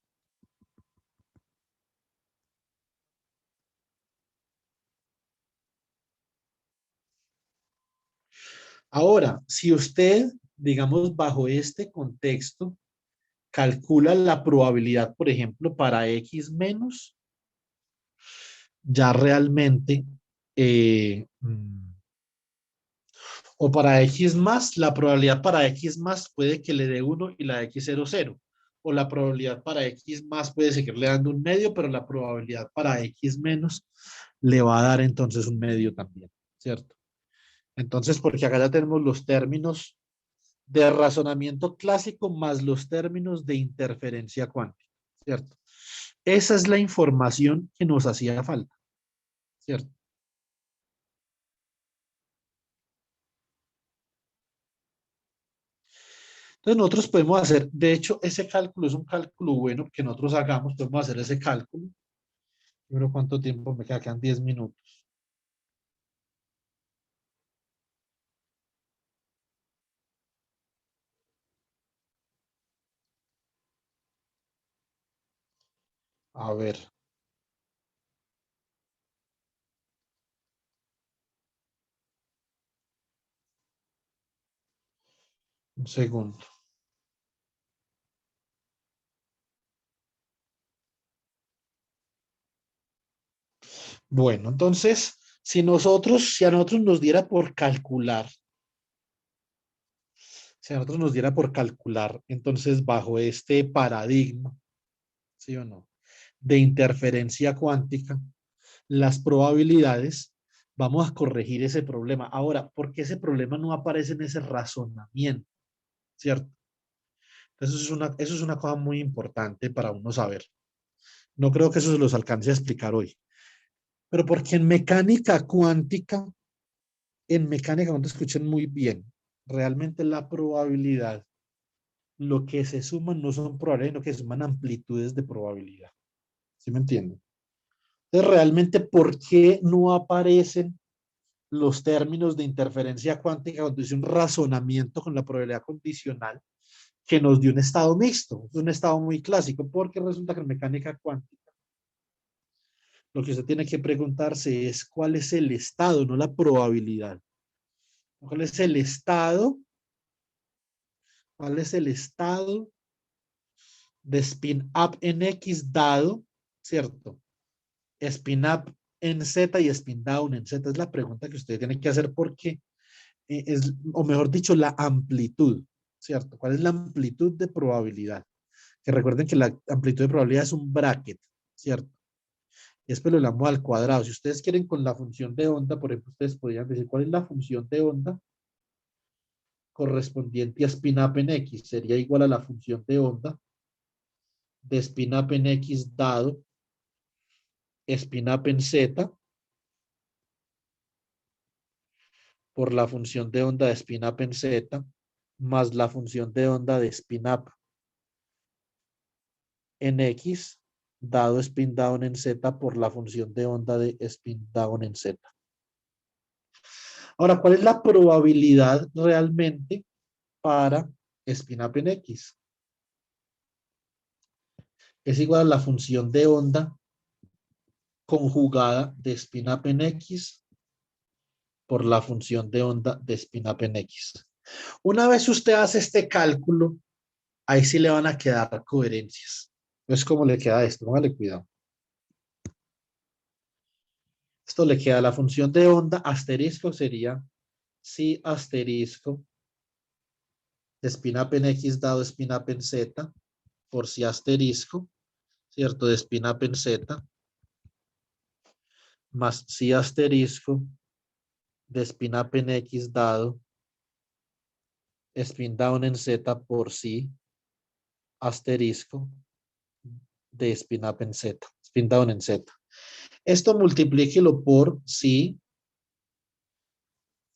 Ahora, si usted, digamos, bajo este contexto, calcula la probabilidad, por ejemplo, para X menos, ya realmente, o para X más, la probabilidad para X más puede que le dé 1 y la X0, 0. O la probabilidad para X más puede seguirle dando un medio, pero la probabilidad para X menos le va a dar entonces un medio también, ¿cierto? Entonces, porque acá ya tenemos los términos de razonamiento clásico más los términos de interferencia cuántica, ¿cierto? Esa es la información que nos hacía falta, ¿cierto? Entonces nosotros podemos hacer, de hecho, ese cálculo es un cálculo bueno que nosotros hagamos, podemos hacer ese cálculo. Pero ¿cuánto tiempo me queda? Quedan 10 minutos. A ver. Un segundo. Bueno, entonces, si a nosotros nos diera por calcular, entonces bajo este paradigma, ¿sí o no? De interferencia cuántica, las probabilidades, vamos a corregir ese problema. Ahora, ¿por qué ese problema no aparece en ese razonamiento? ¿Cierto? Entonces, eso es una cosa muy importante para uno saber. No creo que eso se los alcance a explicar hoy. Pero porque en mecánica, cuando escuchen muy bien, realmente la probabilidad, lo que se suman no son probabilidades, sino que se suman amplitudes de probabilidad. ¿Sí me entienden? Entonces, realmente, ¿por qué no aparecen los términos de interferencia cuántica cuando dice un razonamiento con la probabilidad condicional que nos dio un estado mixto? Es un estado muy clásico, porque resulta que en mecánica cuántica lo que usted tiene que preguntarse es cuál es el estado, no la probabilidad. ¿Cuál es el estado? ¿Cuál es el estado de spin up en X dado, ¿cierto? Spin up en Z y spin down en Z. Es la pregunta que usted tiene que hacer porque es, o mejor dicho, la amplitud, ¿cierto? ¿Cuál es la amplitud de probabilidad? Que recuerden que la amplitud de probabilidad es un bracket, ¿cierto? Y después lo elevamos al cuadrado. Si ustedes quieren con la función de onda, por ejemplo, ustedes podrían decir cuál es la función de onda correspondiente a spin up en X. Sería igual a la función de onda de spin up en X dado spin up en Z por la función de onda de spin up en Z más la función de onda de spin up en X dado spin down en Z por la función de onda de spin down en Z. Ahora, ¿cuál es la probabilidad realmente para spin up en X? Es igual a la función de onda conjugada de spin up en X por la función de onda de spin up en X. Una vez usted hace este cálculo, ahí sí le van a quedar coherencias. Entonces, ¿cómo le queda esto? Póngale cuidado. Esto le queda la función de onda asterisco sería si asterisco de spin-up en X dado spin-up en Z por si asterisco, ¿cierto? De spin-up en Z más si asterisco de spin-up en X dado spin down en Z por si asterisco de spin-up en Z, spin down en Z. Esto multiplíquelo por si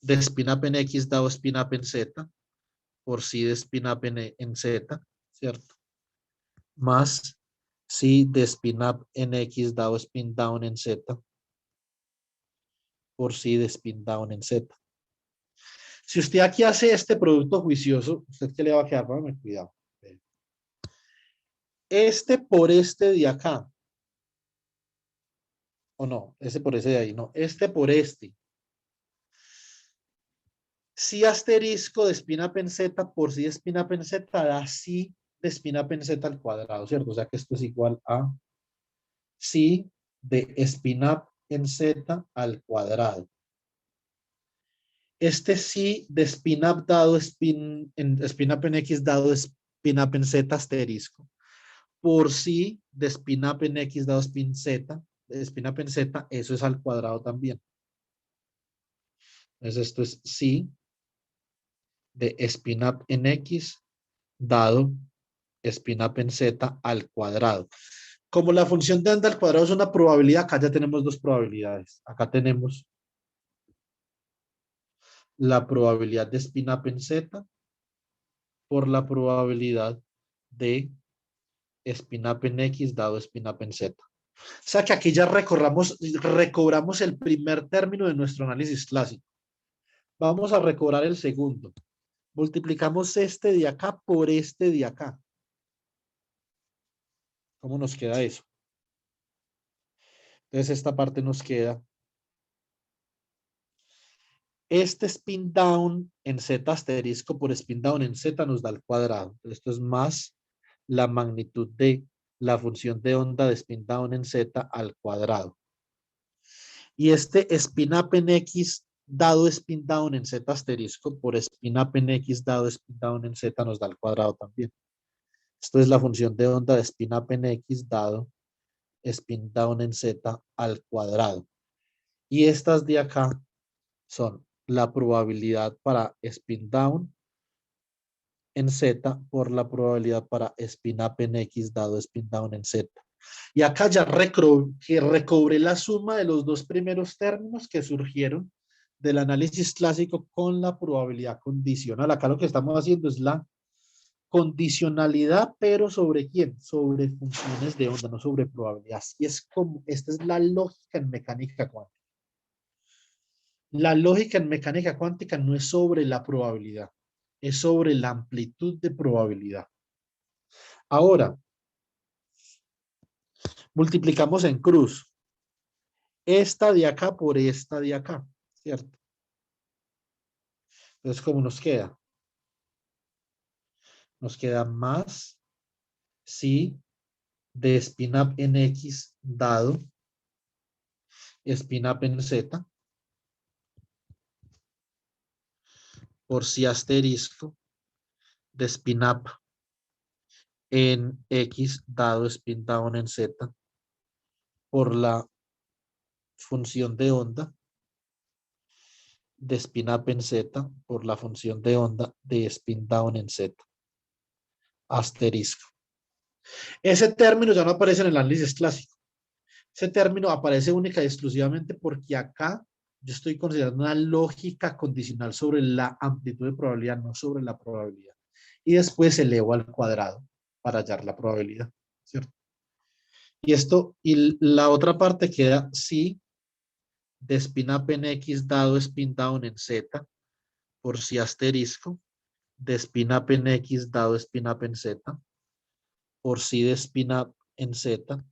de spin-up en X dado spin-up en Z por si de spin-up en Z, ¿cierto? Más si de spin-up en X dado spin down en Z por si de spin down en Z. Si usted aquí hace este producto juicioso, ¿usted qué le va a quedar? Póngame cuidado. Este por este de acá. O no, ese por ese de ahí, no. Este por este. Si asterisco de spin-up en Z por si de spin-up en Z da si de spin-up en Z al cuadrado, ¿cierto? O sea que esto es igual a si de spin-up en Z al cuadrado. Este si de spin-up dado spin-up en X dado spin-up en Z asterisco por si de spin-up en X dado spin-up en Z, eso es al cuadrado también. Entonces esto es si de spin-up en X dado spin-up en Z al cuadrado. Como la función de onda al cuadrado es una probabilidad, acá ya tenemos dos probabilidades. Acá tenemos la probabilidad de spin-up en Z por la probabilidad de spin-up en X dado spin-up en Z. O sea que aquí ya recobramos el primer término de nuestro análisis clásico. Vamos a recobrar el segundo. Multiplicamos este de acá por este de acá. ¿Cómo nos queda eso? Entonces esta parte nos queda. Este spin down en Z asterisco por spin down en Z nos da el cuadrado. Esto es más la magnitud de la función de onda de spin down en Z al cuadrado. Y este spin up en X dado spin down en Z asterisco por spin up en X dado spin down en Z nos da el cuadrado también. Esto es la función de onda de spin up en X dado spin down en Z al cuadrado. Y estas de acá son la probabilidad para spin down en Z por la probabilidad para spin up en X dado spin down en Z. Y acá ya recobré la suma de los dos primeros términos que surgieron del análisis clásico con la probabilidad condicional. Acá lo que estamos haciendo es la condicionalidad, pero ¿sobre quién? Sobre funciones de onda, no sobre probabilidad. Y es como, esta es la lógica en mecánica cuántica. La lógica en mecánica cuántica no es sobre la probabilidad, es sobre la amplitud de probabilidad. Ahora, multiplicamos en cruz. Esta de acá por esta de acá, ¿cierto? Entonces, ¿cómo nos queda? Nos queda más si de spin up en X dado spin up en Z por si asterisco de spin up en X dado spin down en Z por la función de onda de spin up en Z por la función de onda de spin down en Z. Asterisco. Ese término ya no aparece en el análisis clásico. Ese término aparece única y exclusivamente porque acá yo estoy considerando una lógica condicional sobre la amplitud de probabilidad, no sobre la probabilidad. Y después elevo al cuadrado para hallar la probabilidad, ¿cierto? Y esto, y la otra parte queda si de spin up en X dado spin down en Z por si asterisco de spin up en X dado spin up en Z por si de spin up en Z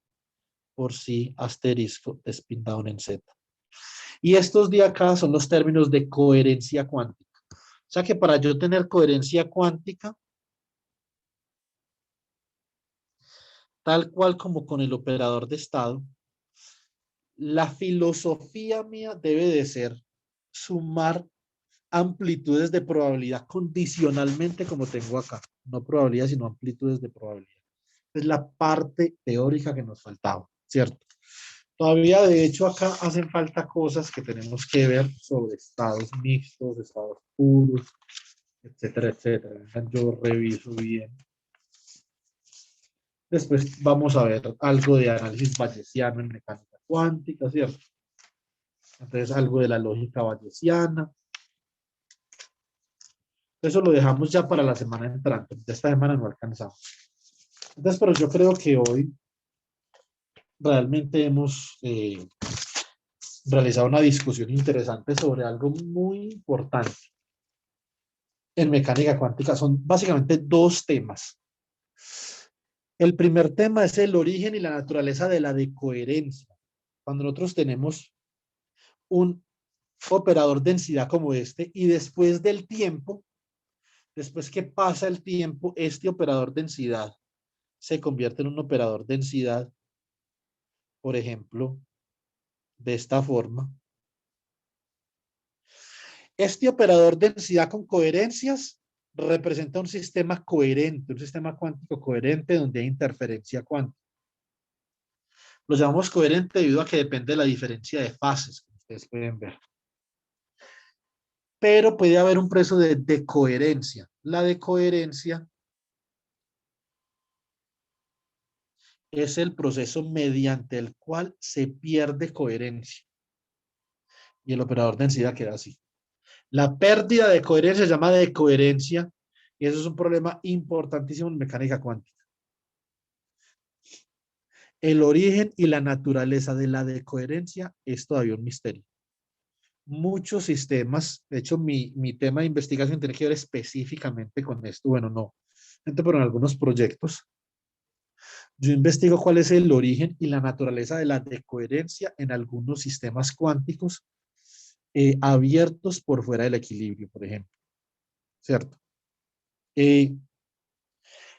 por si asterisco de spin down en Z. Y estos de acá son los términos de coherencia cuántica. O sea que para yo tener coherencia cuántica, tal cual como con el operador de estado, la filosofía mía debe de ser sumar amplitudes de probabilidad condicionalmente como tengo acá. No probabilidad, sino amplitudes de probabilidad. Es la parte teórica que nos faltaba, ¿cierto? Todavía, de hecho, acá hacen falta cosas que tenemos que ver sobre estados mixtos, estados puros, etcétera, etcétera. Yo reviso bien. Después vamos a ver algo de análisis bayesiano en mecánica cuántica, ¿cierto? Entonces, algo de la lógica bayesiana. Eso lo dejamos ya para la semana entrante. De esta semana no alcanzamos. Entonces, pero yo creo que hoy realmente hemos realizado una discusión interesante sobre algo muy importante en mecánica cuántica. Son básicamente dos temas. El primer tema es el origen y la naturaleza de la decoherencia. Cuando nosotros tenemos un operador densidad como este y después del tiempo, después que pasa el tiempo, este operador densidad se convierte en un operador densidad, por ejemplo, de esta forma. Este operador densidad con coherencias representa un sistema coherente, un sistema cuántico coherente donde hay interferencia cuántica. Lo llamamos coherente debido a que depende de la diferencia de fases, como ustedes pueden ver. Pero puede haber un proceso de decoherencia. La decoherencia es el proceso mediante el cual se pierde coherencia. Y el operador densidad queda así. La pérdida de coherencia se llama decoherencia y eso es un problema importantísimo en mecánica cuántica. El origen y la naturaleza de la decoherencia es todavía un misterio. Muchos sistemas, de hecho mi tema de investigación tiene que ver específicamente con esto, bueno, no, pero en algunos proyectos, yo investigo cuál es el origen y la naturaleza de la decoherencia en algunos sistemas cuánticos abiertos por fuera del equilibrio, por ejemplo, ¿cierto?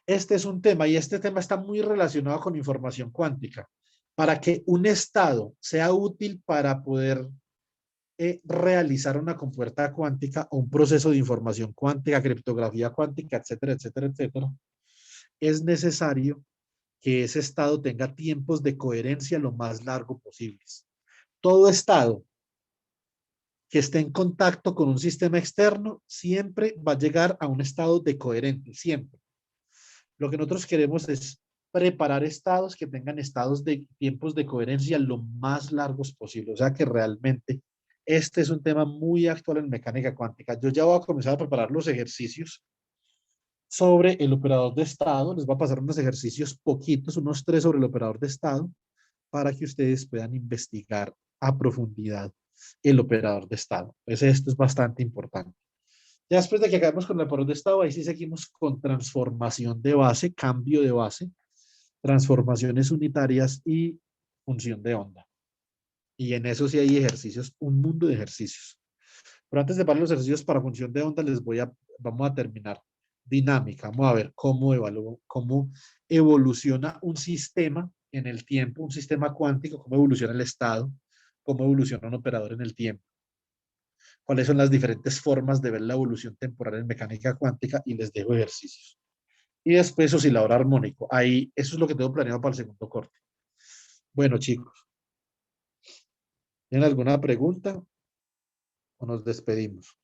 Este es un tema y este tema está muy relacionado con información cuántica. Para que un estado sea útil para poder realizar una compuerta cuántica o un proceso de información cuántica, criptografía cuántica, etcétera, etcétera, etcétera, es necesario que ese estado tenga tiempos de coherencia lo más largo posibles. Todo estado que esté en contacto con un sistema externo siempre va a llegar a un estado de coherente, siempre. Lo que nosotros queremos es preparar estados que tengan estados de tiempos de coherencia lo más largos posible. O sea que realmente este es un tema muy actual en mecánica cuántica. Yo ya voy a comenzar a preparar los ejercicios sobre el operador de estado. Les voy a pasar unos ejercicios poquitos, unos 3 sobre el operador de estado, para que ustedes puedan investigar a profundidad el operador de estado. Entonces esto es bastante importante. Ya después de que acabemos con el operador de estado, ahí sí seguimos con transformación de base, cambio de base, transformaciones unitarias y función de onda. Y en eso sí hay ejercicios, un mundo de ejercicios. Pero antes de pasar los ejercicios para función de onda, vamos a terminar dinámica. Vamos a ver cómo evoluciona un sistema en el tiempo, un sistema cuántico, cómo evoluciona el estado, cómo evoluciona un operador en el tiempo, cuáles son las diferentes formas de ver la evolución temporal en mecánica cuántica y les dejo ejercicios. Y después oscilador armónico. Ahí, eso es lo que tengo planeado para el segundo corte. Bueno, chicos, ¿tienen alguna pregunta o nos despedimos?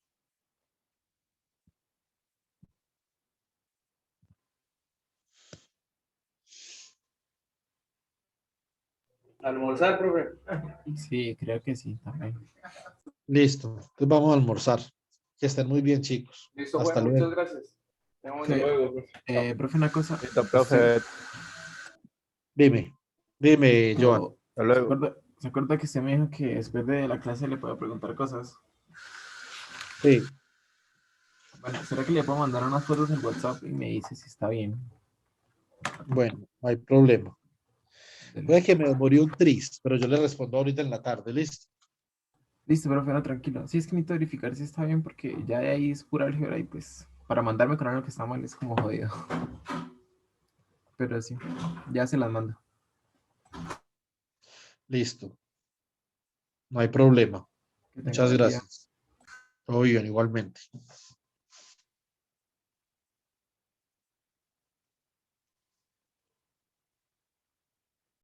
Almorzar, profe. Sí, creo que sí, también. Listo, entonces vamos a almorzar. Que estén muy bien, chicos. Listo, Hasta bueno, luego. muchas gracias. Tengan buen Sí. día. Luego, pues. Profe, una cosa. Listo, profe. Dime, Joan. Hasta luego. ¿Se acuerda que usted me dijo que después de la clase le puedo preguntar cosas? Sí, Bueno, ¿será que le puedo mandar unas fotos en WhatsApp y me dice si está bien? bueno, no hay problema. Puede que me demore un tris, pero yo le respondo ahorita en la tarde, ¿listo? Listo, profe, no, tranquilo. Sí, es que necesito verificar si está bien porque ya de ahí es pura álgebra y pues para mandarme con algo que está mal es como jodido. Pero sí, ya se las mando. Listo. No hay problema. Que tenga Muchas buen día. gracias. Todo bien, igualmente.